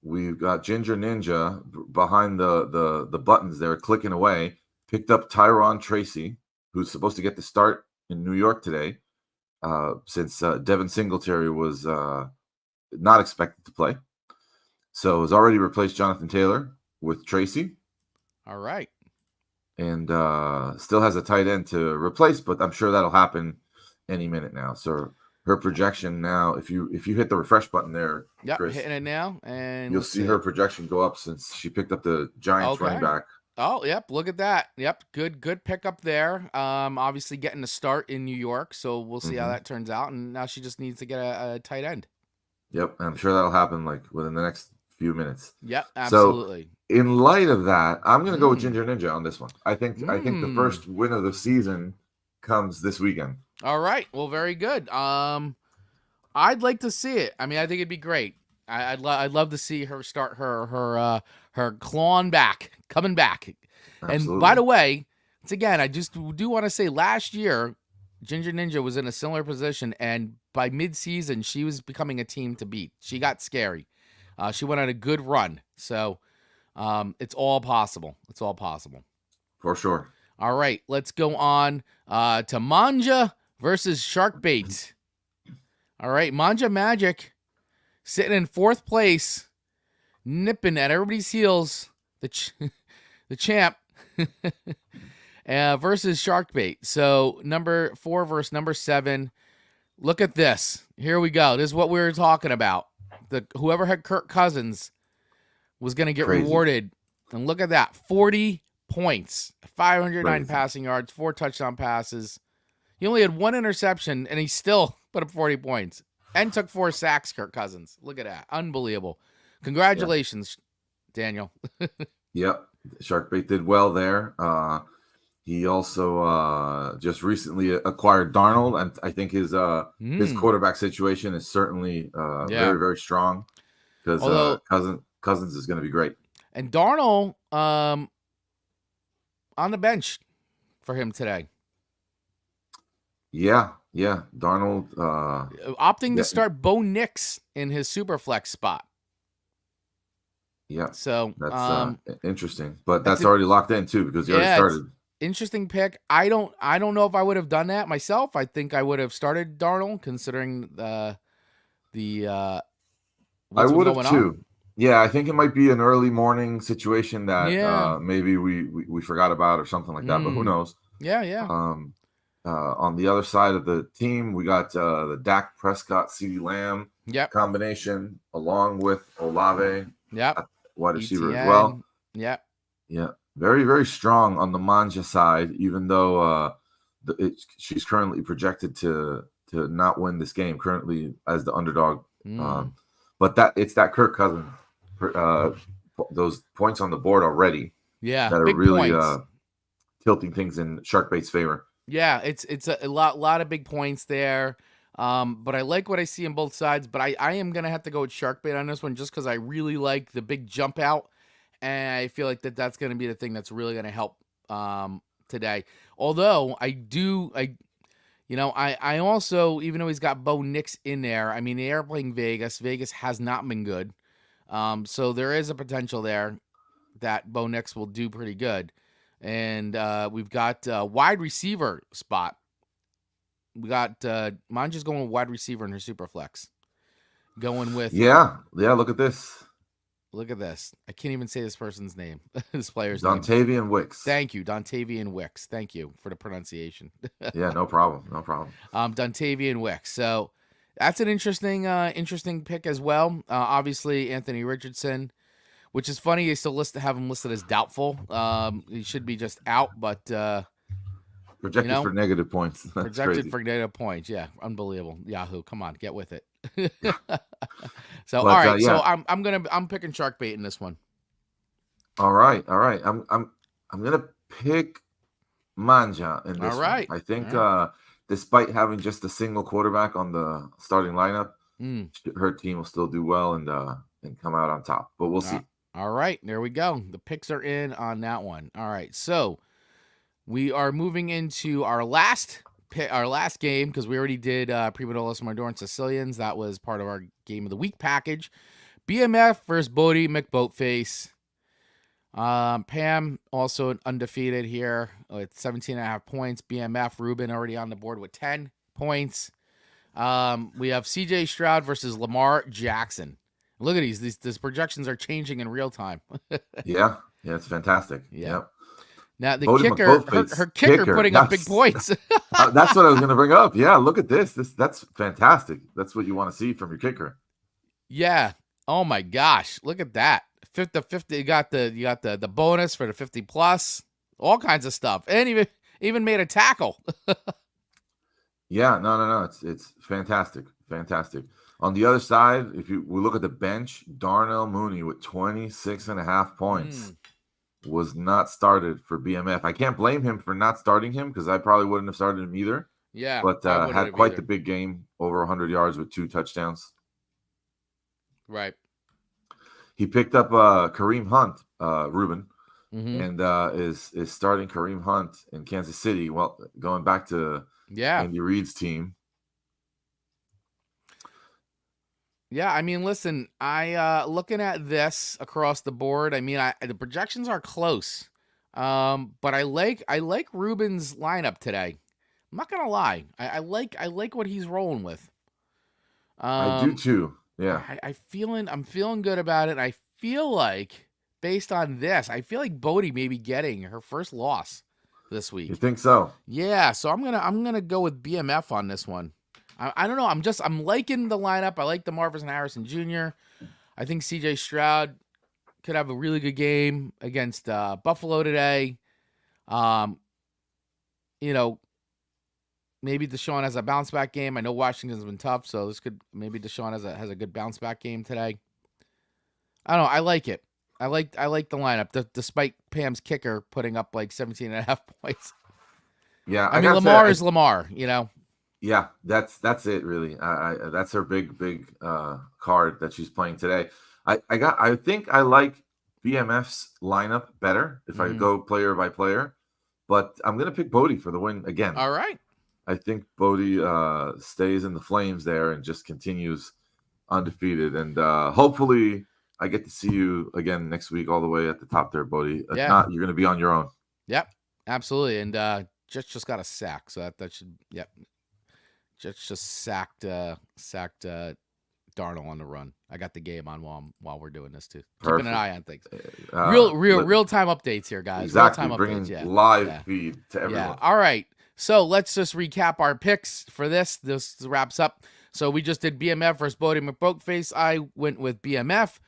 we've got Ginger Ninja behind the buttons there, clicking away. Picked up Tyron Tracy, who's supposed to get the start in New York today, since Devin Singletary was not expected to play. So has already replaced Jonathan Taylor with Tracy, All right. and still has a tight end to replace, but I'm sure that'll happen any minute now. So her projection now, if you hit the refresh button there, Yep, Chris, hitting it now, and you'll let's see see. her projection go up since she picked up the Giants running Okay. back. Oh, yep. Look at that. Yep. Good pickup there. Obviously getting a start in New York, so we'll see how Hmm. that turns out. And now she just needs to get a tight end. Yep, I'm sure that'll happen like within the next few minutes. Yep, So, absolutely. in light of that, I'm going to go with Mm. Ginger Ninja on this one. I think the Mm. first win of the season comes this weekend. All right. Well, very good. I'd like to see it. I mean, I think it'd be great. I'd love to see her start her clawing back, coming back. And by Absolutely, the way, it's again, I just do want to say last year, Ginger Ninja was in a similar position, and by mid-season, she was becoming a team to beat. She got scary. She went on a good run, so it's all possible. It's all possible. for sure. All right, let's go on to Manja versus Sharkbait. All right, Manja Magic sitting in 4th place, nipping at everybody's heels. The champ versus Sharkbait. So number 4 versus number 7. Look at this. Here we go. This is what we were talking about. Whoever had Kirk Cousins was going to get Crazy. rewarded. And look at that. 40 points, 509 Crazy. passing yards, 4 touchdown passes. He only had 1 interception, and he still put up 40 points and took 4 sacks, Kirk Cousins. Look at that. Unbelievable. Congratulations, Daniel. Yep, Sharkbait did well there. He also just recently acquired Darnold, and I think his quarterback situation is certainly Yeah. very, very strong because Although- Cousins is going to be great. And Darnold on the bench for him today. Yeah, Darnold. Opting Yeah. to start Bo Nix in his super flex spot. Yeah, So that's interesting, but that's that's already locked in too because he already yeah, it's- started. interesting pick. I don't know if I would have done that myself. I think I would have started Darnold considering the I what's been would have going too. on. Yeah, I think it might be an early morning situation that Yeah. maybe we forgot about or something like that, but who knows? Yeah. On the other side of the team, we got the Dak Prescott, CeeDee Lamb Yep. combination along with Olave, Yep. wide receiver as ETN. well. Yep. Yeah, very, very strong on the Manja side, even though she's currently projected to not win this game, currently as the underdog. But it's that Kirk Cousins, those points on the board already Yeah. that are Big really points. tilting things in Sharkbait's favor. Yeah, it's a lot of big points there. But I like what I see on both sides. But I am going to have to go with shark bait on this one just because I really like the big jump out. And I feel like that's going to be the thing that's really going to help today. Although I also, even though he's got Bo Nix in there, I mean, they are playing Vegas. Vegas has not been good. So there is a potential there that Bo Nix will do pretty good. And we've got wide receiver spot. We got Manja's going with wide receiver in her super flex. Going with look at this. Look at this. I can't even say this person's name. This player's name. Dontavian Wicks. Thank you, Dontavian Wicks. Thank you for the pronunciation. Yeah, no problem. Dontavian Wicks. So that's an interesting pick as well. Obviously, Anthony Richardson, which is funny. They still have him listed as doubtful. He should be just out, but projected for negative points. That's projected crazy. for negative points. Yeah, unbelievable. Yahoo, come on, get with it. So all right, so I'm picking shark bait in this one. All right. I'm gonna pick Manja in this one. I think despite having just a single quarterback on the starting lineup, her team will still do well and come out on top. But we'll see. All right, there we go. The picks are in on that one. All right, so we are moving into our last game because we already did Prima Dolis, Mardor, and Sicilians. That was part of our game of the week package. BMF versus Bodie McBoatface. Pam also undefeated here with 17.5 points. BMF Ruben already on the board with 10 points. We have CJ Stroud versus Lamar Jackson. Look at these projections are changing in real time. Yeah, it's fantastic. Yeah. Yep. Now the kicker, her kicker putting up big points. That's what I was going to bring up. Yeah, look at this. That's fantastic. That's what you want to see from your kicker. Yeah. Oh my gosh, look at that. 50. You got the bonus for the 50 plus, all kinds of stuff, and even made a tackle. Yeah, no. It's fantastic. On the other side, if we look at the bench, Darnell Mooney with 26.5 points. Was not started for BMF. I can't blame him for not starting him because I probably wouldn't have started him either. Yeah, but had quite the big game, over 100 yards with 2 touchdowns. Right. He picked up Kareem Hunt, Ruben, and is starting Kareem Hunt in Kansas City. Well, going back to Andy Reid's team. Yeah, I mean, listen, looking at this across the board, I mean, the projections are close, but I like Ruben's lineup today. I'm not gonna lie, I like what he's rolling with. I do too. Yeah, I'm feeling good about it. I feel like based on this, I feel like Bodie may be getting her first loss this week. You think so? Yeah, so I'm gonna go with BMF on this one. I don't know. I'm liking the lineup. I like the Marvis and Harrison Jr. I think CJ Stroud could have a really good game against Buffalo today. Maybe Deshaun has a bounce back game. I know Washington's been tough, so maybe Deshaun has a good bounce back game today. I don't know. I like it. I like the lineup, despite Pam's kicker putting up like 17.5 points. Yeah, I mean, Lamar is Lamar, Yeah, that's it really. That's her big card that she's playing today. I think I like BMF's lineup better if I go player by player, but I'm gonna pick Bodie for the win again. All right. I think Bodie stays in the flames there and just continues undefeated, and hopefully I get to see you again next week all the way at the top there, Bodie. If not, you're gonna be on your own. Yep, absolutely, and just got a sack, so that should just sacked Darnold on the run. I got the game on while we're doing this too. Perfect. Keeping an eye on things. Real time updates here, guys. Exactly. Real time bringing updates. Live feed to everyone. Yeah. All right. So let's just recap our picks for this. This wraps up. So we just did BMF versus Bodie McBoatface. I went with BMF.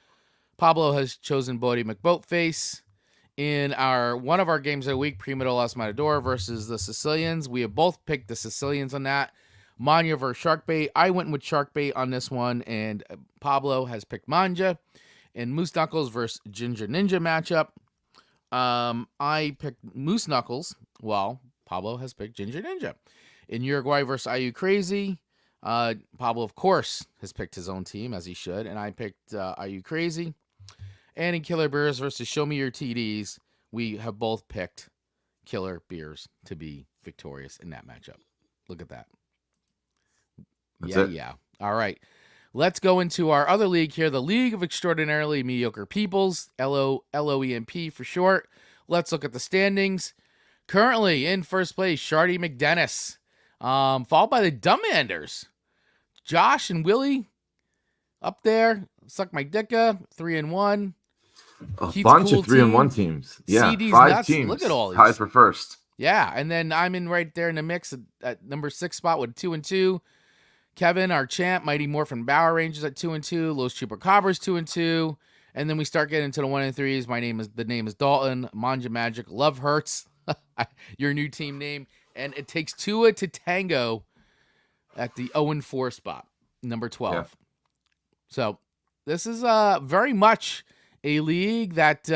Pablo has chosen Bodie McBoatface. In one of our games of the week, Prima de los Matador versus the Sicilians. We have both picked the Sicilians on that. Manja versus Sharkbait. I went with Sharkbait on this one, and Pablo has picked Manja. And Moose Knuckles versus Ginger Ninja matchup. I picked Moose Knuckles, while Pablo has picked Ginger Ninja. In Uruguay versus IU Crazy, Pablo, of course, has picked his own team, as he should, and I picked Are You Crazy? And in Killer Bears versus Show Me Your TDs, we have both picked Killer Bears to be victorious in that matchup. Look at that. That's it. Yeah. All right. Let's go into our other league here, the League of Extraordinarily Mediocre Peoples, LOEMP for short. Let's look at the standings. Currently in first place, Shardy McDennis, followed by the Dumbanders. Josh and Willie up there. Suck my dicka, 3-1. A Keith's bunch cool of 3-1 team. teams. Yeah, CD's 5 nuts. teams. Look at all these. Tied for first. Yeah, and then I'm in right there in the mix at number 6 spot with 2-2. Kevin, our champ, Mighty Morphin Bower Rangers at 2-2. Los Chupacabras 2-2. And then we start getting into the 1 and 3s. The name is Dalton. Manja Magic. Love Hurts. Your new team name. And it takes Tua to tango at the 0-4 spot, number 12. Yeah. So this is very much a league that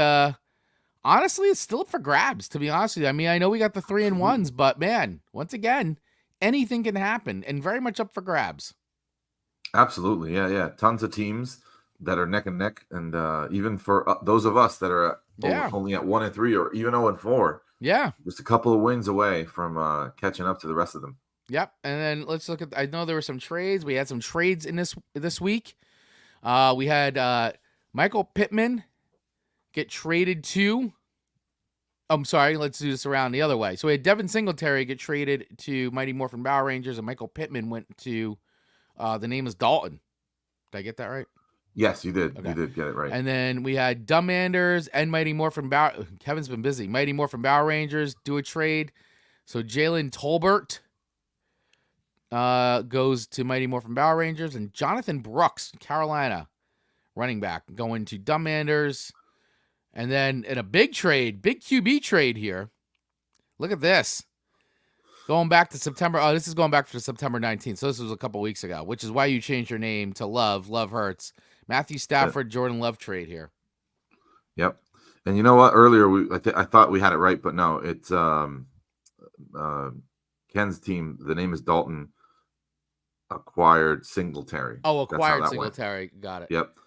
honestly it's still up for grabs, to be honest with you. I mean, I know we got the 3-1s, but man, once again, anything can happen and very much up for grabs. Absolutely. Yeah. Tons of teams that are neck and neck. And even for those of us that are only at 1 and 3 or even 0 and 4. Yeah. Just a couple of wins away from catching up to the rest of them. Yep. And then let's look at, I know there were some trades. We had some trades in this week. We had Michael Pittman get traded to, I'm sorry, let's do this around the other way. So we had Devin Singletary get traded to Mighty Morphin Bower Rangers, and Michael Pittman went to, the name is Dalton. Did I get that right? Yes, you did. Okay. You did get it right. And then we had Dumbanders and Mighty Morphin Bower. Kevin's been busy. Mighty Morphin Bower Rangers do a trade. So Jalen Tolbert goes to Mighty Morphin Bower Rangers, and Jonathan Brooks, Carolina, running back, going to Dumbanders. And then in a big trade, big QB trade here. Look at this. Going back to September. Oh, this is going back to September 19th. So this was a couple weeks ago, which is why you changed your name to Love. Love Hurts. Matthew Stafford, Jordan Love trade here. Yep. And you know what? Earlier, I thought we had it right, but no. It's Ken's team. The name is Dalton. Acquired Singletary. Oh, acquired Singletary. Got it. Yep.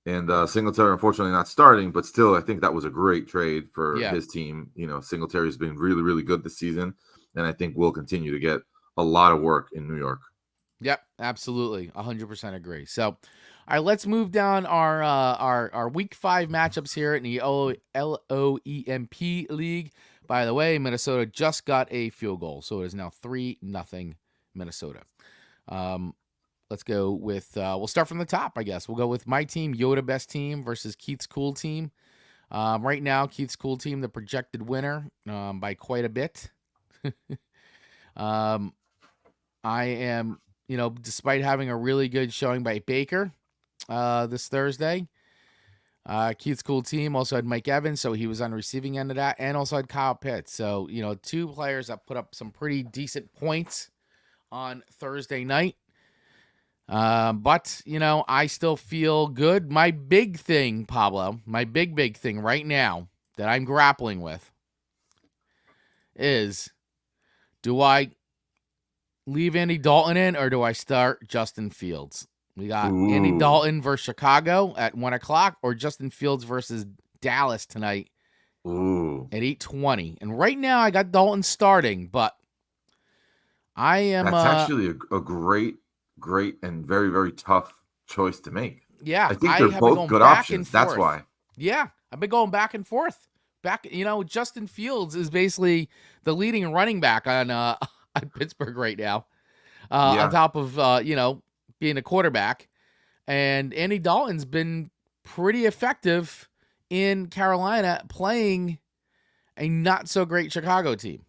And Singletary, unfortunately, not starting, but still, I think that was a great trade for his team. You know, Singletary's been really, really good this season, and I think will continue to get a lot of work in New York. Yep, absolutely, 100% agree. So, all right, let's move down our Week 5 matchups here in the LOEMP League. By the way, Minnesota just got a field goal, so it is now 3-0 Minnesota. Let's go with, we'll start from the top, I guess. We'll go with my team, Yoda Best Team versus Keith's Cool Team. Right now, Keith's Cool Team, the projected winner by quite a bit. I am, despite having a really good showing by Baker this Thursday, Keith's Cool Team also had Mike Evans, so he was on the receiving end of that, and also had Kyle Pitts. So, 2 players that put up some pretty decent points on Thursday night. But, I still feel good. My big thing, Pablo, my big thing right now that I'm grappling with is, do I leave Andy Dalton in or do I start Justin Fields? We got Andy Dalton versus Chicago at 1:00 or Justin Fields versus Dallas tonight at 8:20. And right now I got Dalton starting, but I am... That's actually a great and very, very tough choice to make. Yeah. I think they're both good options. That's why. Yeah. I've been going back and forth. Justin Fields is basically the leading running back on Pittsburgh right now. On top of, being a quarterback. And Andy Dalton's been pretty effective in Carolina playing a not so great Chicago team.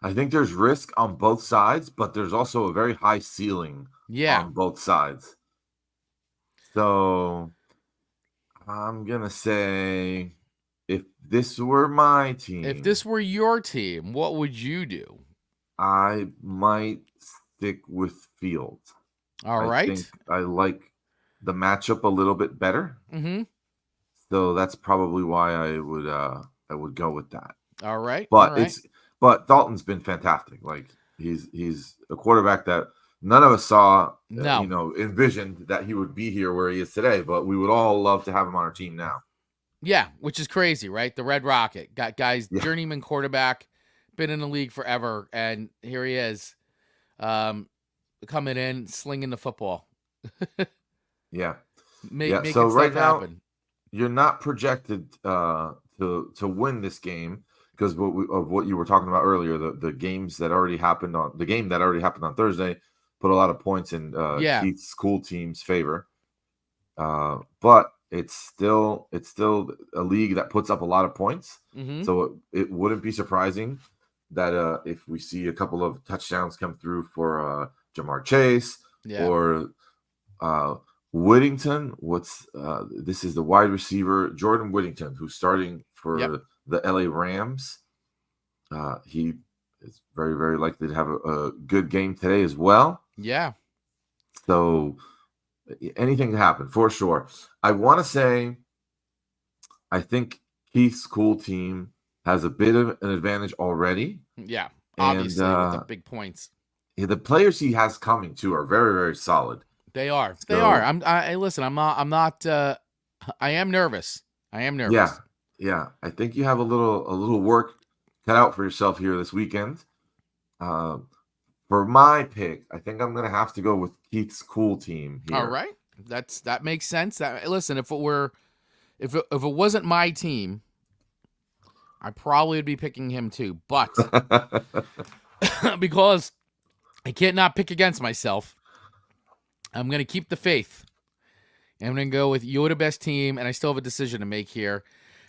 I think there's risk on both sides, but there's also a very high ceiling on both sides. So I'm going to say, if this were my team. If this were your team, what would you do? I might stick with Fields. All right. I think I like the matchup a little bit better. Mm-hmm. So that's probably why I would go with that. All right. But Dalton's been fantastic. Like he's a quarterback that none of us saw, No. envisioned that he would be here where he is today. But we would all love to have him on our team now. Yeah, which is crazy, right? The Red Rocket. Got guys, Yeah. journeyman quarterback, been in the league forever, and here he is, coming in, slinging the football. Yeah. Making So right stuff now, happen. you're not projected to win this game because of what you were talking about earlier. The games that already happened on the game that already happened on Thursday put a lot of points in Yeah. Keith's school team's favor. But it's still a league that puts up a lot of points. Mm-hmm. So it wouldn't be surprising that if we see a couple of touchdowns come through for Jamar Chase or Whittington. This is the wide receiver Jordan Whittington, who's starting for the LA Rams. He is very, very likely to have a good game today as well. Yeah. So anything can happen for sure. I want to say, I think Keith's cool team has a bit of an advantage already. Yeah, obviously with the big points. The players he has coming too are very, very solid. They are. They are. Listen. I'm not. I am nervous. Yeah. I think you have a little work cut out for yourself here this weekend. For my pick, I think I'm gonna have to go with Keith's cool team here. All right, that makes sense. Listen, if it wasn't my team, I probably would be picking him too. But because I can't not pick against myself, I'm gonna keep the faith. I'm gonna go with Yoda best team, and I still have a decision to make here.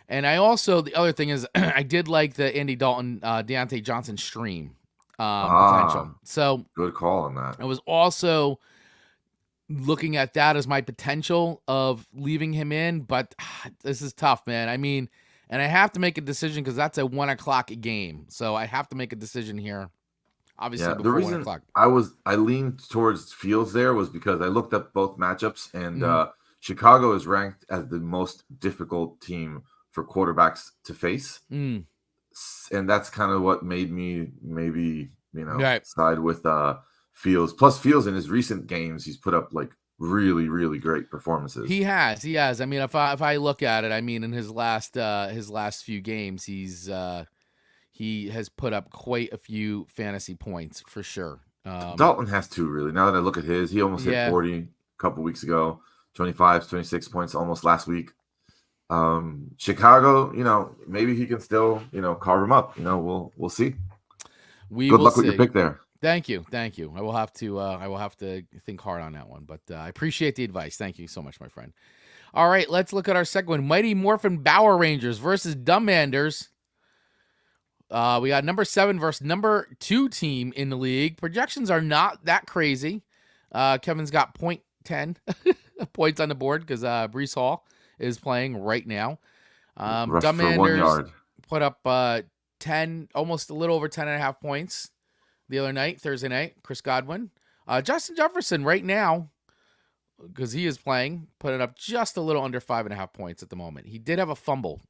And I also, the other thing is, I did like the Andy Dalton, Deontay Johnson stream. Potential. So good call on that. I was also looking at that as my potential of leaving him in, but this is tough, man. I mean, and I have to make a decision because that's a 1:00 game, so I have to make a decision here. Obviously, before the reason 1:00. I leaned towards Fields there was because I looked up both matchups, and Chicago is ranked as the most difficult team for quarterbacks to face. And that's kind of what made me maybe, side with Fields. Plus, Fields in his recent games, he's put up like really, really great performances. He has. I mean, if I look at it, I mean, in his last few games, he has put up quite a few fantasy points for sure. Dalton has too, really. Now that I look at his, he almost hit 40 a couple weeks ago, 25, 26 points almost last week. Chicago, maybe he can still, carve him up. We'll see. Good luck with your pick there. Thank you. I will have to think hard on that one, but I appreciate the advice. Thank you so much, my friend. All right, let's look at our second one. Mighty Morphin Bauer Rangers versus Dumbanders. We got number 7 versus number 2 team in the league. Projections are not that crazy. Kevin's got 0.10 points on the board because Breece Hall is playing right now. Dumbanders put up 10, almost a little over 10.5 points the other night, Thursday night. Chris Godwin. Justin Jefferson right now, because he is playing, putting up just a little under 5.5 points at the moment. He did have a fumble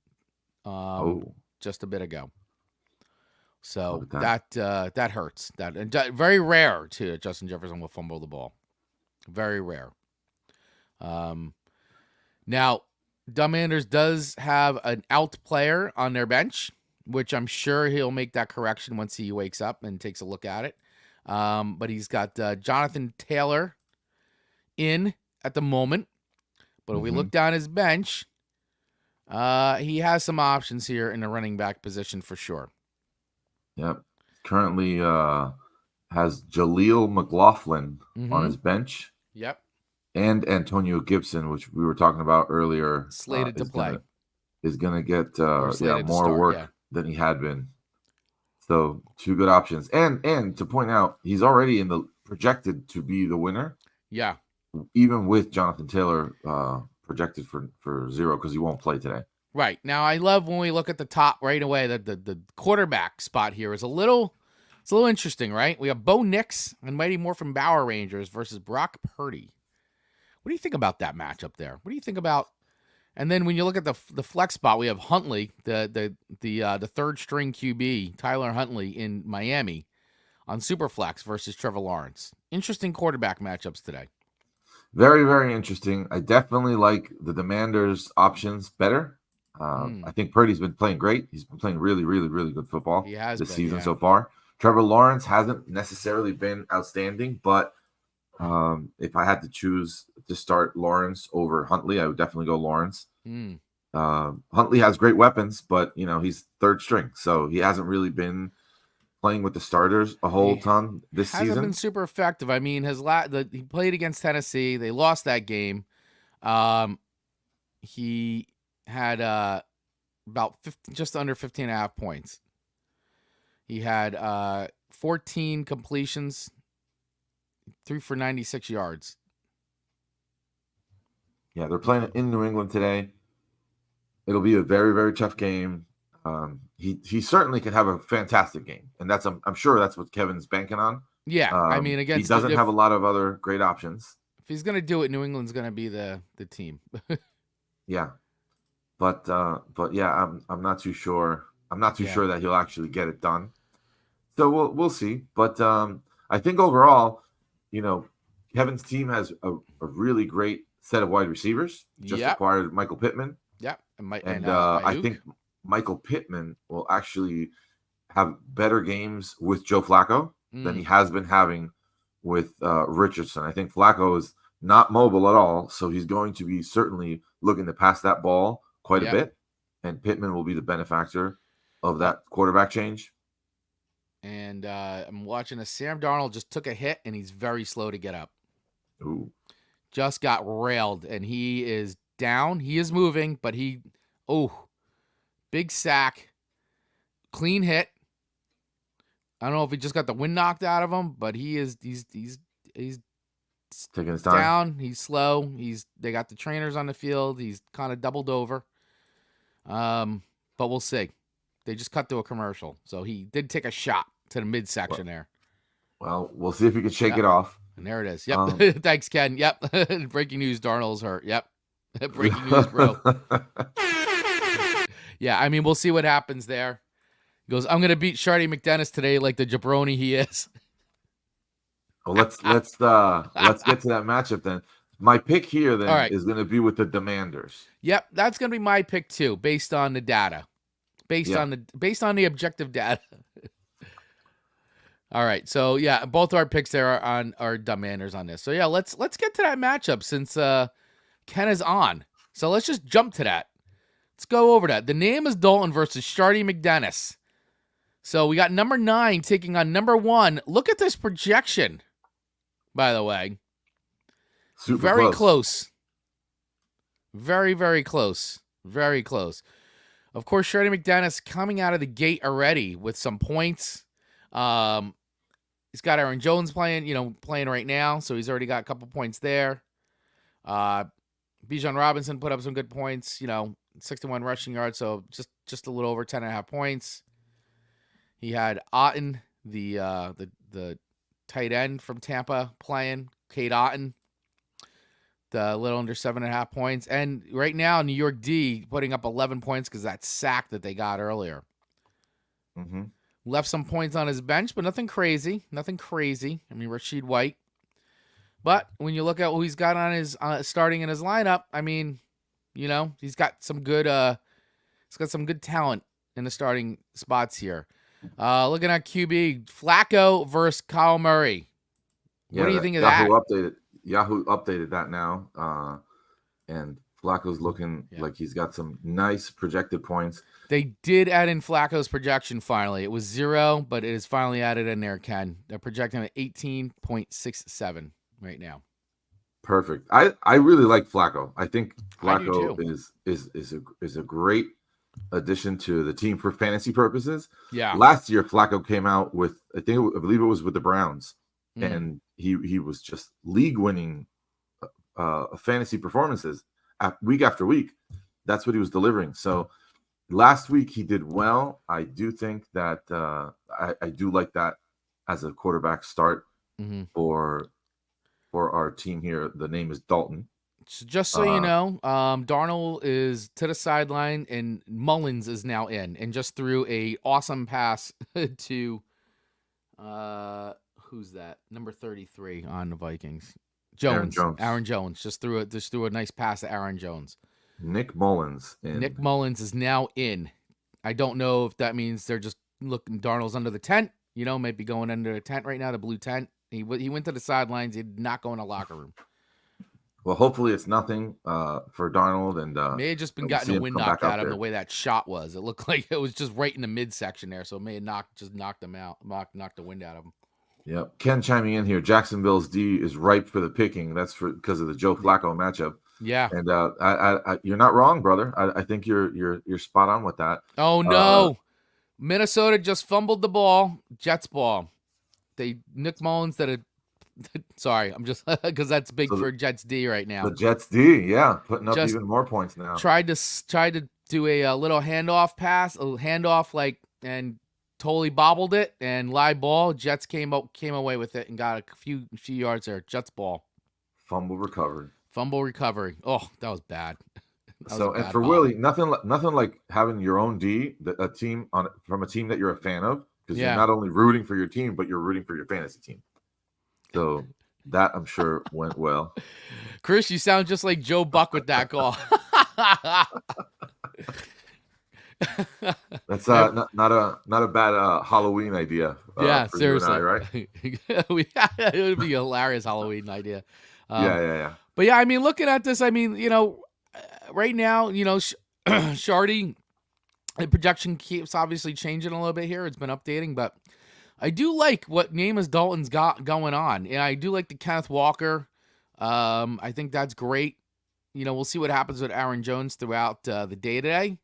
just a bit ago. So that hurts. And very rare too. Justin Jefferson will fumble the ball. Very rare. Now, Dumbanders does have an out player on their bench, which I'm sure he'll make that correction once he wakes up and takes a look at it. But he's got Jonathan Taylor in at the moment. But if we look down his bench, he has some options here in the running back position for sure. Yep. Currently has Jaleel McLaughlin on his bench. Yep. And Antonio Gibson, which we were talking about earlier, slated to play, is going to get more work than he had been. So 2 good options, and to point out, he's already projected to be the winner. Yeah, even with Jonathan Taylor projected for 0 because he won't play today. Right now, I love when we look at the top right away. That the quarterback spot here is a little interesting, right? We have Bo Nix and Mighty Morphin Bauer Rangers versus Brock Purdy. What do you think about that matchup there? What do you think about? And then when you look at the flex spot, we have Huntley, the third string QB, Tyler Huntley in Miami, on Superflex versus Trevor Lawrence. Interesting quarterback matchups today. Very, very interesting. I definitely like the Demanders' options better. I think Purdy's been playing great. He's been playing really, really, really good football He has this been, season yeah. so far. Trevor Lawrence hasn't necessarily been outstanding, but if I had to choose to start Lawrence over Huntley, I would definitely go Lawrence. Huntley has great weapons, but he's third string, so he hasn't really been playing with the starters a whole ton this hasn't season. Been super effective. I mean, he played against Tennessee. They lost that game. He had about just under 15.5 points. He had 14 completions, 3 for 96 yards. Yeah, they're playing in New England today. It'll be a very, very tough game. He certainly could have a fantastic game, and I'm sure that's what Kevin's banking on. Yeah, I mean, he doesn't have a lot of other great options. If he's gonna do it, New England's gonna be the team. Yeah, but yeah, I'm not too sure. I'm not too sure that he'll actually get it done. So we'll see. But I think overall, Kevin's team has a really great set of wide receivers. Just acquired Michael Pittman. Yeah, and I think Michael Pittman will actually have better games with Joe Flacco than he has been having with Richardson. I think Flacco is not mobile at all, so he's going to be certainly looking to pass that ball quite a bit, and Pittman will be the benefactor of that quarterback change. And I'm watching Sam Darnold just took a hit, and he's very slow to get up. Ooh. Just got railed, and he is down. He is moving, but big sack, clean hit. I don't know if he just got the wind knocked out of him, but he's taking his time. Down. He's slow. They got the trainers on the field. He's kind of doubled over. But we'll see. They just cut to a commercial, so he did take a shot to the midsection there. Well, we'll see if he can shake it off. And there it is. Yep. Thanks, Ken. Yep. Breaking news: Darnold's hurt. Yep. Breaking news, bro. Yeah, I mean, we'll see what happens there. He goes, I'm gonna beat Shardy McDennis today, like the jabroni he is. Well, let's get to that matchup then. My pick here then is going to be with the Demanders. Yep, that's going to be my pick too, based on the data, based on the objective data. All right, so yeah, both our picks there are Demanders on this. So yeah, let's get to that matchup since Ken is on. So let's just jump to that. Let's go over that. The name is Dalton versus Shardy McDennis. So we got number 9 taking on number 1. Look at this projection, by the way. Super very close. Very, very close. Very close. Of course, Shardy McDennis coming out of the gate already with some points. He's got Aaron Jones playing right now, so he's already got a couple points there. Bijan Robinson put up some good points, 61 rushing yards, so just a little over 10.5 points. He had Otten, the tight end from Tampa playing, Cade Otten, the little under 7.5 points. And right now, New York D putting up 11 points because that sack that they got earlier. Mm-hmm. Left some points on his bench, but nothing crazy. Nothing crazy. I mean, Rashid White. But when you look at who he's got on his starting in his lineup, I mean, he's got some good talent in the starting spots here. Looking at QB, Flacco versus Kyle Murray. What do you think of that? Yahoo updated that now, and Flacco's looking like he's got some nice projected points. They did add in Flacco's projection finally. It was 0, but it is finally added in there, Ken. They're projecting at 18.67 right now. Perfect. I really like Flacco. I think Flacco is a great addition to the team for fantasy purposes. Yeah. Last year, Flacco came out with I believe it was with the Browns, and he was just league winning fantasy performances week after week. That's what he was delivering. So last week he did well. I do think that I do like that as a quarterback start for our team here. The name is Dalton. Just so you know, Darnold is to the sideline and Mullins is now in and just threw a awesome pass to Who's that? Number 33 on the Vikings. Aaron Jones. Jones. Aaron Jones just threw a nice pass to Aaron Jones. Nick Mullins Nick in. Mullins is now in. I don't know if that means they're just looking. Darnold's under the tent. Maybe going under the tent right now, the blue tent. He went to the sidelines. He did not go in the locker room. Well, hopefully it's nothing for Darnold, and May have just been we'll getting see the him wind come knocked back out out of him there. the way that shot was. It looked like it was just right in the midsection there, so it may have knocked him out, knocked the wind out of him. Yep. Ken chiming in here. Jacksonville's D is ripe for the picking. That's because of the Joe Flacco matchup. Yeah. And you're not wrong, brother. I think you're spot on with that. Oh no, Minnesota just fumbled the ball. Jets ball. Nick Mullins that. Sorry, I'm just because that's big for Jets D right now. The Jets D, yeah, putting up Just even more points now. Tried to do a little handoff pass, and totally bobbled it and live ball. Jets came away with it and got a few yards there. Jets ball. Fumble recovery. Oh, that was bad. And for Willie, nothing like having your own D, a team from a team that you're a fan of, because you're not only rooting for your team, but you're rooting for your fantasy team. So that I'm sure went well. Chris, you sound just like Joe Buck with that call. That's not a bad Halloween idea. Yeah, for seriously, you and I, right? It would be a hilarious Halloween idea. Yeah. But yeah, I mean, looking at this, I mean, right now, Shardy, the projection keeps obviously changing a little bit here. It's been updating, but I do like what Jameis Dalton's got going on, and I do like the Kenneth Walker. I think that's great. We'll see what happens with Aaron Jones throughout the day today.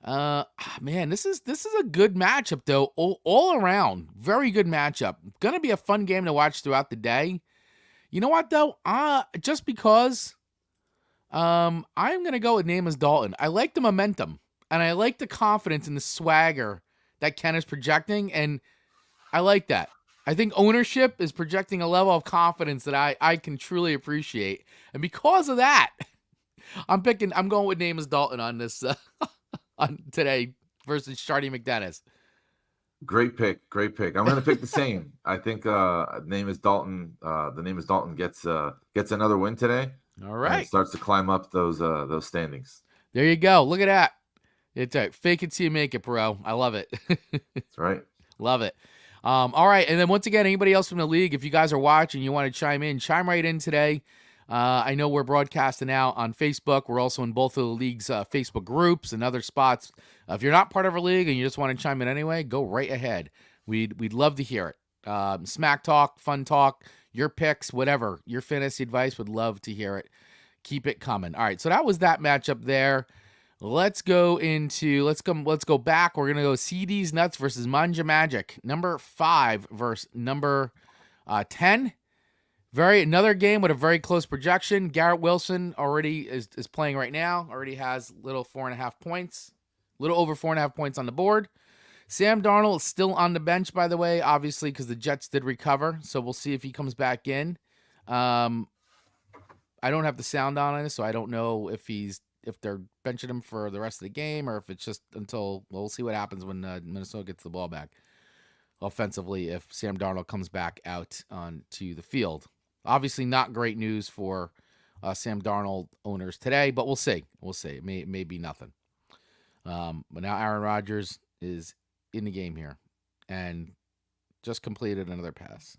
Man, this is a good matchup though, all around. Very good matchup. Gonna be a fun game to watch throughout the day. You know what though? Just because, I'm gonna go with Jameis Dalton. I like the momentum, and I like the confidence and the swagger that Ken is projecting, and I like that. I think ownership is projecting a level of confidence that I can truly appreciate. And because of that, I'm going with Jameis Dalton on this on today versus Shardy McDennis. Great pick. I'm going to pick the same. I think name is Dalton. The name is Dalton gets another win today. All right, and starts to climb up those standings. There you go. Look at that. It's a fake it till you make it, bro. I love it. That's right. Love it. All right, and then once again, anybody else from the league, if you guys are watching, you want to chime right in today. I know we're broadcasting out on Facebook. We're also in both of the league's Facebook groups and other spots. If you're not part of a league and you just want to chime in anyway, go right ahead. We'd love to hear it. Smack talk, fun talk, your picks, whatever, your fantasy advice, would love to hear it. Keep it coming. All right, so that was that matchup there. Let's go back. We're gonna go CD's Nuts versus Manja Magic. Number 5 versus number 10. Another game with a very close projection. Garrett Wilson already is playing right now. Already has little over 4.5 points on the board. Sam Darnold is still on the bench, by the way, obviously because the Jets did recover. So we'll see if he comes back in. I don't have the sound on it, so I don't know if they're benching him for the rest of the game or if it's just until we'll see what happens when Minnesota gets the ball back offensively if Sam Darnold comes back out onto the field. Obviously not great news for Sam Darnold owners today, but we'll see. It may be nothing. But now Aaron Rodgers is in the game here and just completed another pass.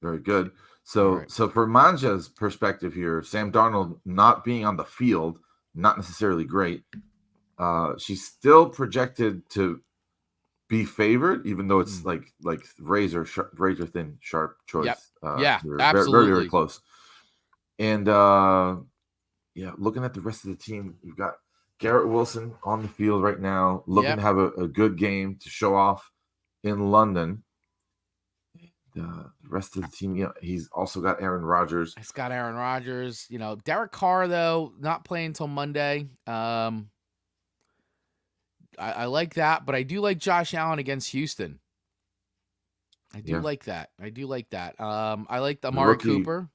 Very good. So for Manja's perspective here, Sam Darnold not being on the field, not necessarily great. She's still projected to be favored, even though it's like razor thin, sharp choice. Yep. Very, Absolutely. very, very close. And looking at the rest of the team, you've got Garrett Wilson on the field right now, looking to have a good game to show off in London. The rest of the team, he's also got Aaron Rodgers. He's got Aaron Rodgers. Derek Carr, though, not playing until Monday. I like that, but I do like Josh Allen against Houston. I do like that. I like Amari Cooper.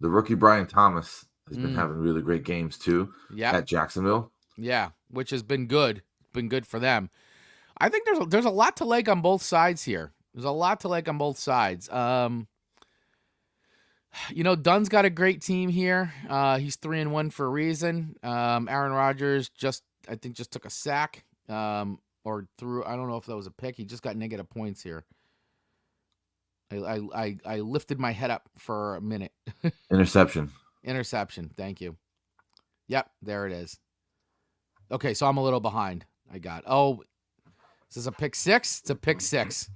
The rookie Brian Thomas has been having really great games, too, at Jacksonville. Yeah, which has been good. Been good for them. I think there's a lot to like on both sides here. There's a lot to like on both sides. Dunn's got a great team here. He's 3-1 for a reason. Aaron Rodgers I think just took a sack. Or threw. I don't know if that was a pick. He just got negative points here. I lifted my head up for a minute. Interception. Interception. Thank you. Yep, there it is. Okay, so I'm a little behind. Is this a pick six? It's a pick six.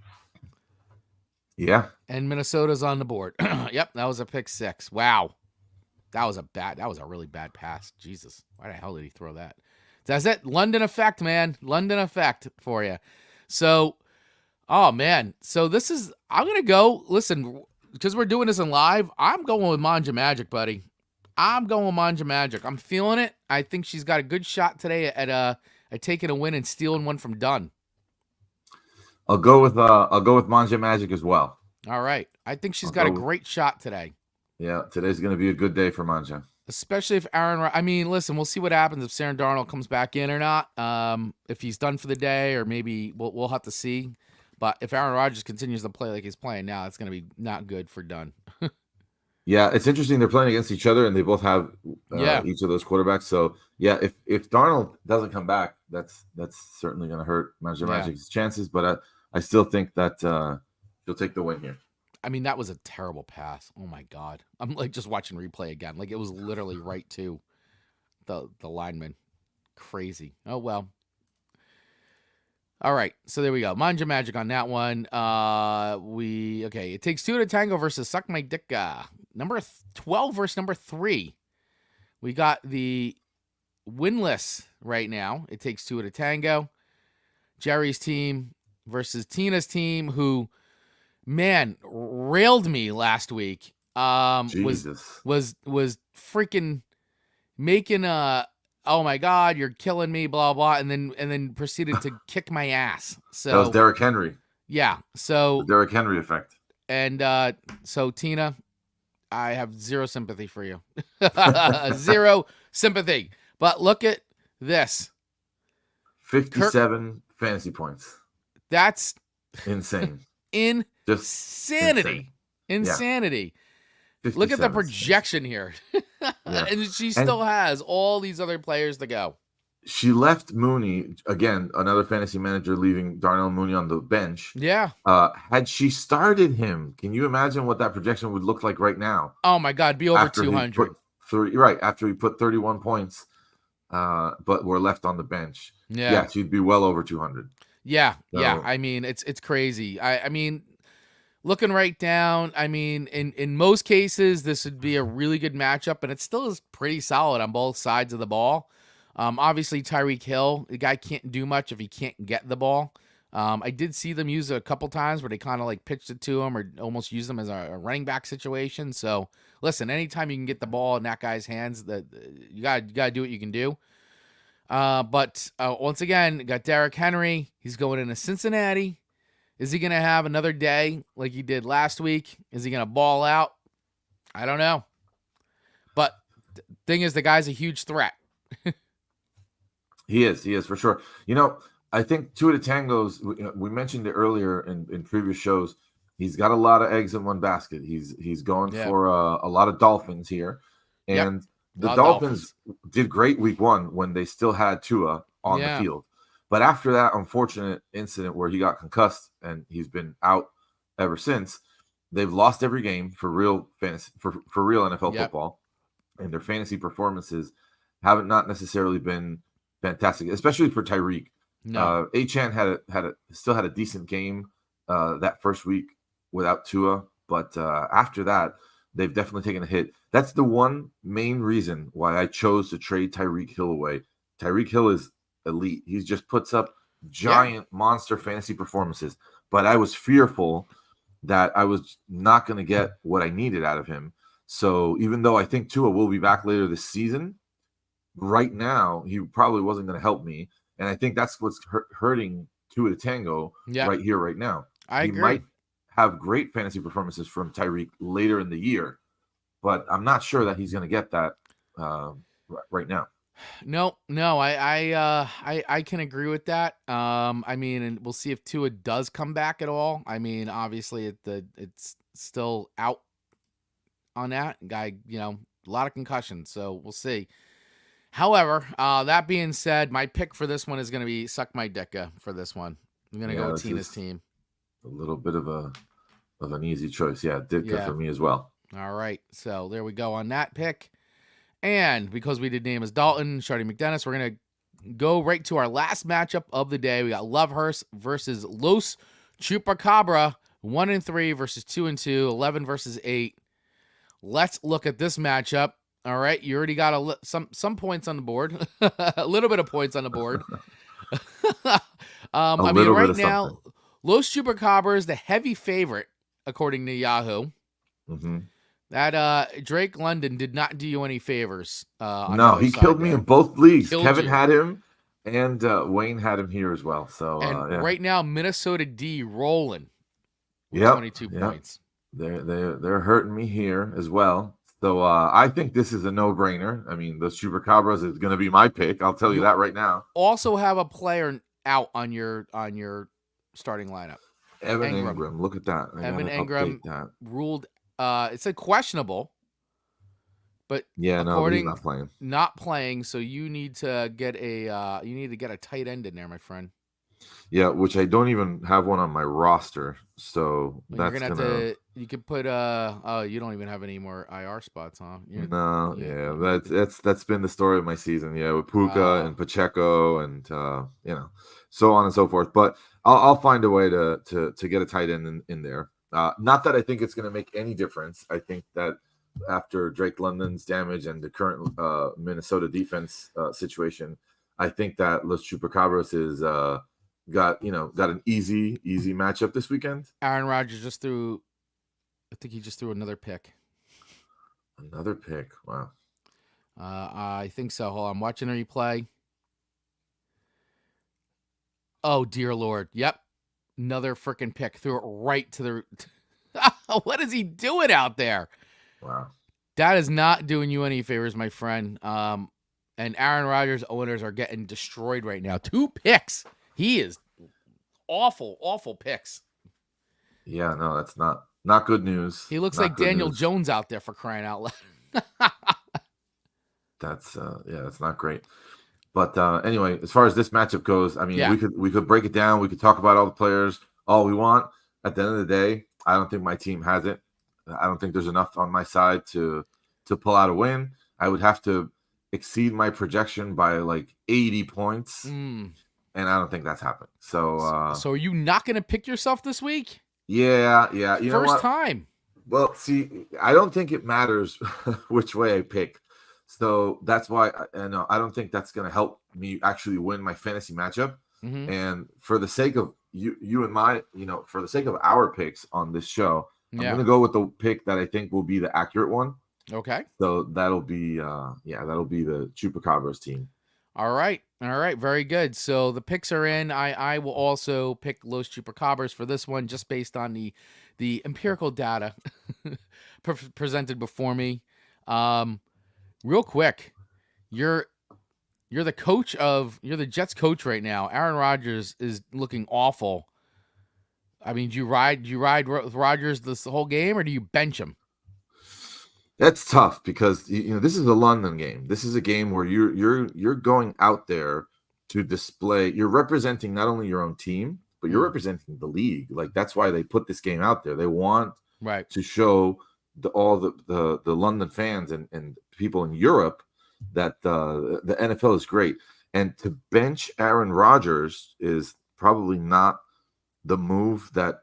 Yeah. And Minnesota's on the board. Yep, that was a pick six. Wow. That was a really bad pass. Jesus. Why the hell did he throw that? That's it. London effect, man. London effect for you. So, oh, man. So I'm going to go, listen, because we're doing this in live, I'm going with Manja Magic, buddy. I'm going with Manja Magic. I'm feeling it. I think she's got a good shot today at taking a win and stealing one from Dunn. I'll go with Manja Magic as well. All right. I think she's got a great shot today. Yeah, today's going to be a good day for Manja. Especially if listen, we'll see what happens if Sam Darnold comes back in or not. If he's done for the day, or maybe we'll have to see. But if Aaron Rodgers continues to play like he's playing now, it's going to be not good for Dunn. Yeah, it's interesting. They're playing against each other, and they both have each of those quarterbacks. So, yeah, if Darnold doesn't come back, that's certainly going to hurt Manja Magic's chances. But I still think that he'll take the win here. I mean, that was a terrible pass. Oh, my God. I'm like just watching replay again. Like it was literally right to the lineman. Crazy. Oh, well. All right. So there we go. Manja Magic on that one. It takes two to tango versus Suck My Dick. Number 12 versus number 3. We got the winless right now. It takes two to tango. Jerry's team versus Tina's team, who, man, railed me last week. Jesus. Was freaking making oh my God, you're killing me, blah blah, and then proceeded to kick my ass. So that was Derrick Henry. Yeah. So the Derrick Henry effect. And so Tina, I have zero sympathy for you. Zero sympathy. But look at this. 57 fantasy points. That's insane. Insanity. Insanity. Yeah. Look at the projection here. And she still has all these other players to go. She left Mooney, again, another fantasy manager leaving Darnell Mooney on the bench. Yeah. Had she started him, can you imagine what that projection would look like right now? Oh, my God. Be over 200. After he put 31 points, but were left on the bench. Yeah. She'd be well over 200. Yeah. So, yeah. I mean, it's crazy. I mean, looking right down, I mean, in most cases, this would be a really good matchup, and it still is pretty solid on both sides of the ball. Obviously, Tyreek Hill, the guy can't do much if he can't get the ball. I did see them use it a couple times where they kind of like pitched it to him or almost used them as a running back situation. So, listen, anytime you can get the ball in that guy's hands, that you gotta do what you can do. But once again, got Derrick Henry. He's going into Cincinnati. Is he going to have another day like he did last week? Is he going to ball out? I don't know. But the thing is, the guy's a huge threat. He is for sure. You know, I think two of the tangos, we mentioned it earlier in previous shows. He's got a lot of eggs in one basket. He's going for a lot of Dolphins here. And the Dolphins did great week 1 when they still had Tua on the field. But after that unfortunate incident where he got concussed and he's been out ever since, they've lost every game for real fantasy for real NFL football, and their fantasy performances haven't not necessarily been fantastic, especially for Tyreek. No. Achane still had a decent game that first week without Tua, but after that, they've definitely taken a hit. That's the one main reason why I chose to trade Tyreek Hill away. Tyreek Hill is elite. He just puts up giant monster fantasy performances. But I was fearful that I was not going to get what I needed out of him. So even though I think Tua will be back later this season, right now he probably wasn't going to help me. And I think that's what's hurting Tua to Tango right here, right now. I agree. He might have great fantasy performances from Tyreek later in the year, but I'm not sure that he's going to get that right now. No, I can agree with that. I mean, and we'll see if Tua does come back at all. I mean, obviously it's still out on that guy. A lot of concussions, so we'll see. However, that being said, my pick for this one is going to be suck my dicka for this one. I'm going to go Yeah, with this Tina's is team. a little bit of an easy choice. Yeah, Ditka Yeah. for me as well. All right, so there we go on that pick. And because we did name as Dalton, Shardy McDennis, we're going to go right to our last matchup of the day. We got Lovehurst versus Los Chupacabra, 1-3 versus 2-2, 11 versus 8. Let's look at this matchup. All right, you already got some points on the board, a little bit of points on the board. A I mean, little bit right of something. now, Los Chupacabra is the heavy favorite according to Yahoo. Mm-hmm. That Drake London did not do you any favors. On the No, other he side killed me there. in both leagues. Killed Kevin you. had him, and Wayne had him here as well. So And yeah. right now, Minnesota D rolling with Yep. 22 points. They're hurting me here as well. So I think this is a no-brainer. I mean, the Chupacabras is going to be my pick. I'll tell you that right now. Also have a player out on your starting lineup. Evan Ingram. Look at that. Evan Ingram Ingram ruled. It said questionable, but yeah, no, but he's not playing. Not playing. So you need to get a tight end in there, my friend. Yeah, which I don't even have one on my roster. So Well, that's you're gonna have to. You could put oh, you don't even have any more IR spots, huh? No, yeah, that's been the story of my season. Yeah, with Puka and Pacheco and so on and so forth. But I'll find a way to get a tight end in there. Not that I think it's going to make any difference. I think that after Drake London's damage and the current Minnesota defense situation, I think that Los Chupacabras is got an easy matchup this weekend. Aaron Rodgers just threw. I think he just threw another pick. Another pick. Wow. I think so. Hold on. I'm watching the replay. Oh, dear Lord. Yep. Another freaking pick. Threw it right to the... What is he doing out there? Wow. That is not doing you any favors, my friend. And Aaron Rodgers owners are getting destroyed right now. 2 picks. He is awful picks. Yeah, no, that's not good news. He looks like Daniel Jones out there, for crying out loud. That's that's not great. But anyway, as far as this matchup goes, I mean, we could break it down. We could talk about all the players all we want. At the end of the day, I don't think my team has it. I don't think there's enough on my side to pull out a win. I would have to exceed my projection by like 80 points, and I don't think that's happening. So are you not going to pick yourself this week? Yeah. You First time. Well, see, I don't think it matters which way I pick. So that's why I don't think that's going to help me actually win my fantasy matchup. Mm-hmm. And for the sake of you and my, for the sake of our picks on this show, I'm going to go with the pick that I think will be the accurate one. Okay. So that'll be the Chupacabras team. All right. Very good. So the picks are in. I will also pick Los Chupacabras for this one, just based on the empirical data presented before me. Real quick, you're the Jets coach right now. Aaron Rodgers is looking awful. I mean, do you ride Rodgers this whole game, or do you bench him? That's tough because this is a London game. This is a game where you're going out there to display. You're representing not only your own team, but you're representing the league. Like, that's why they put this game out there. They want to show all the London fans and people in Europe that the NFL is great. And to bench Aaron Rodgers is probably not the move that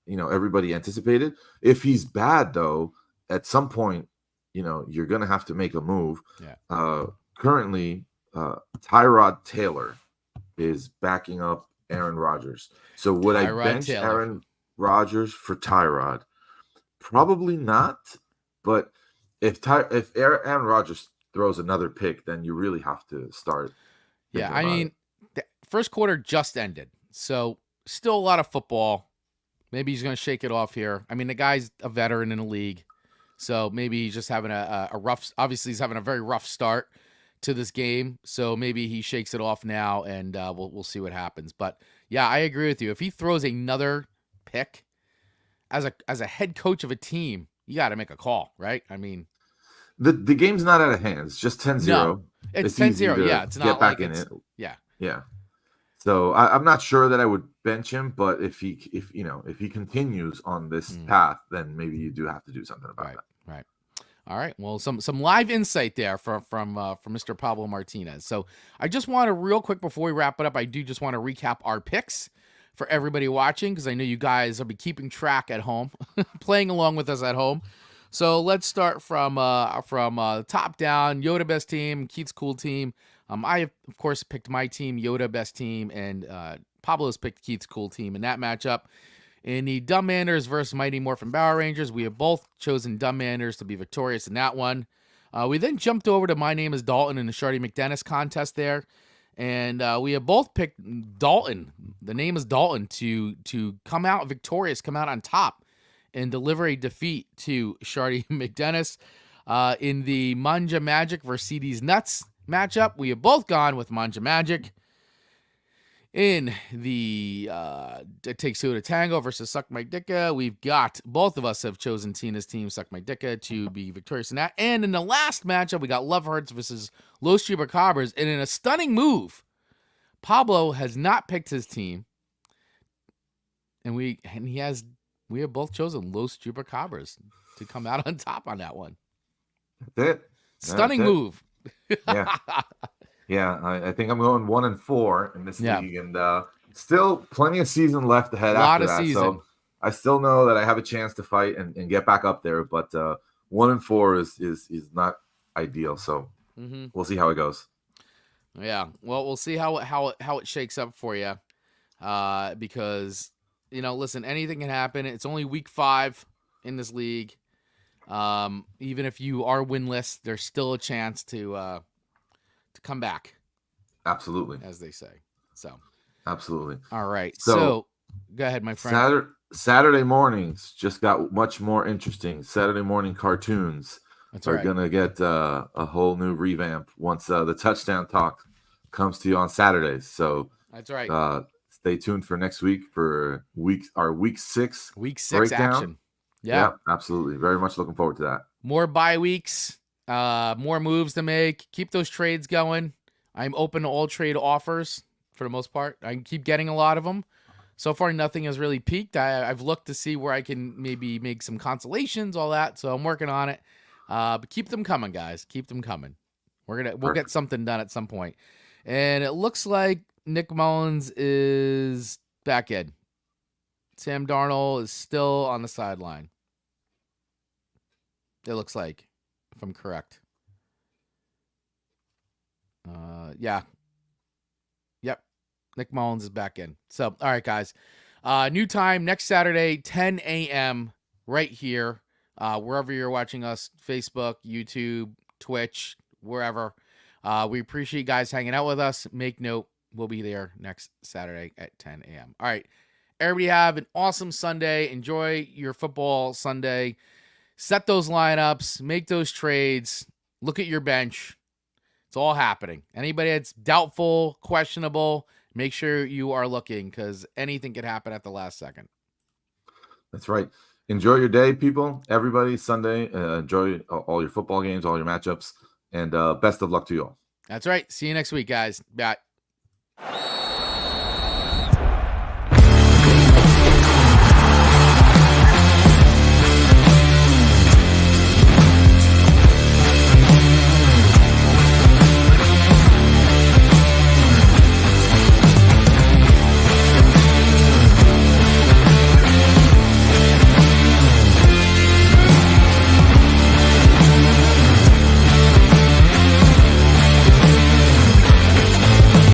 everybody anticipated. If he's bad, though, at some point, you're going to have to make a move. Yeah. Currently, Tyrod Taylor is backing up Aaron Rodgers. So would I bench Aaron Rodgers for Tyrod? Probably not. But if Aaron Rodgers throws another pick, then you really have to start. Yeah, I mean, the first quarter just ended, so still a lot of football. Maybe he's going to shake it off here. I mean, the guy's a veteran in the league. So maybe he's just having a rough. Obviously, he's having a very rough start. to this game, so maybe he shakes it off now, and we'll see what happens. But yeah, I agree with you. If he throws another pick as a head coach of a team, you got to make a call, right? I mean, the game's not out of hand. It's just 10-0. no, it's 10-0. Easy to Yeah, it's get not back like in it's it. yeah. Yeah. So I'm not sure that I would bench him, but if he continues on this path, then maybe you do have to do something about that. Right. All right. Well, some live insight there from Mr. Pablo Martinez. So I just want to real quick before we wrap it up, I do just want to recap our picks for everybody watching, because I know you guys will be keeping track at home, playing along with us at home. So let's start from top down. Yoda best team, Keith's cool team. I of course picked my team, Yoda best team, and Pablo's picked Keith's cool team in that matchup. In the Dumbmanders versus Mighty Morphin Power Rangers, we have both chosen Dumbmanders to be victorious in that one. We then jumped over to My Name is Dalton in the Shardy McDennis contest there. And we have both picked Dalton. The name is Dalton to come out victorious, come out on top, and deliver a defeat to Shardy McDennis. In the Manja Magic versus CD's Nuts matchup, we have both gone with Manja Magic. In the It Takes Two to Tango versus Suck My Dicka, we've got, both of us have chosen Tina's team, Suck My Dicka, to be victorious in that. And in the last matchup, we got Love Hurts versus Los Chupacabras. And in a stunning move, Pablo has not picked his team. And we have both chosen Los Chupacabras to come out on top on that one. That's it. Stunning move. Yeah. Yeah, I think I'm going 1-4 in this league, and still plenty of season left ahead. A lot after of that, season. So I still know that I have a chance to fight and get back up there. But 1-4 is not ideal. So we'll see how it goes. Yeah, well, we'll see how it shakes up for you, because listen, anything can happen. It's only week 5 in this league. Even if you are winless, there's still a chance to come back. Absolutely. As they say. So. Absolutely. All right. So go ahead, my friend. Saturday mornings just got much more interesting. Saturday morning cartoons are going to get a whole new revamp once the touchdown talk comes to you on Saturdays. So that's right. Stay tuned for next week for our week 6 breakdown. Action. Yeah, absolutely. Very much looking forward to that. More bye weeks. More moves to make. Keep those trades going. I'm open to all trade offers for the most part. I can keep getting a lot of them. So far, nothing has really peaked. I've looked to see where I can maybe make some consolations, all that. So I'm working on it. But keep them coming, guys. Keep them coming. We'll get something done at some point. And it looks like Nick Mullins is back in. Sam Darnold is still on the sideline. It looks like, if I'm correct. Yeah. Yep. Nick Mullins is back in. So, all right, guys. New time next Saturday, 10 a.m. right here. Wherever you're watching us, Facebook, YouTube, Twitch, wherever. We appreciate you guys hanging out with us. Make note, we'll be there next Saturday at 10 a.m. All right. Everybody have an awesome Sunday. Enjoy your football Sunday. Set those lineups. Make those trades. Look at your bench. It's all happening. Anybody that's doubtful, questionable, make sure you are looking, because anything could happen at the last second. That's right. Enjoy your day, people. Everybody, Sunday. Enjoy all your football games, all your matchups, and best of luck to you all. That's right. See you next week, guys. Bye.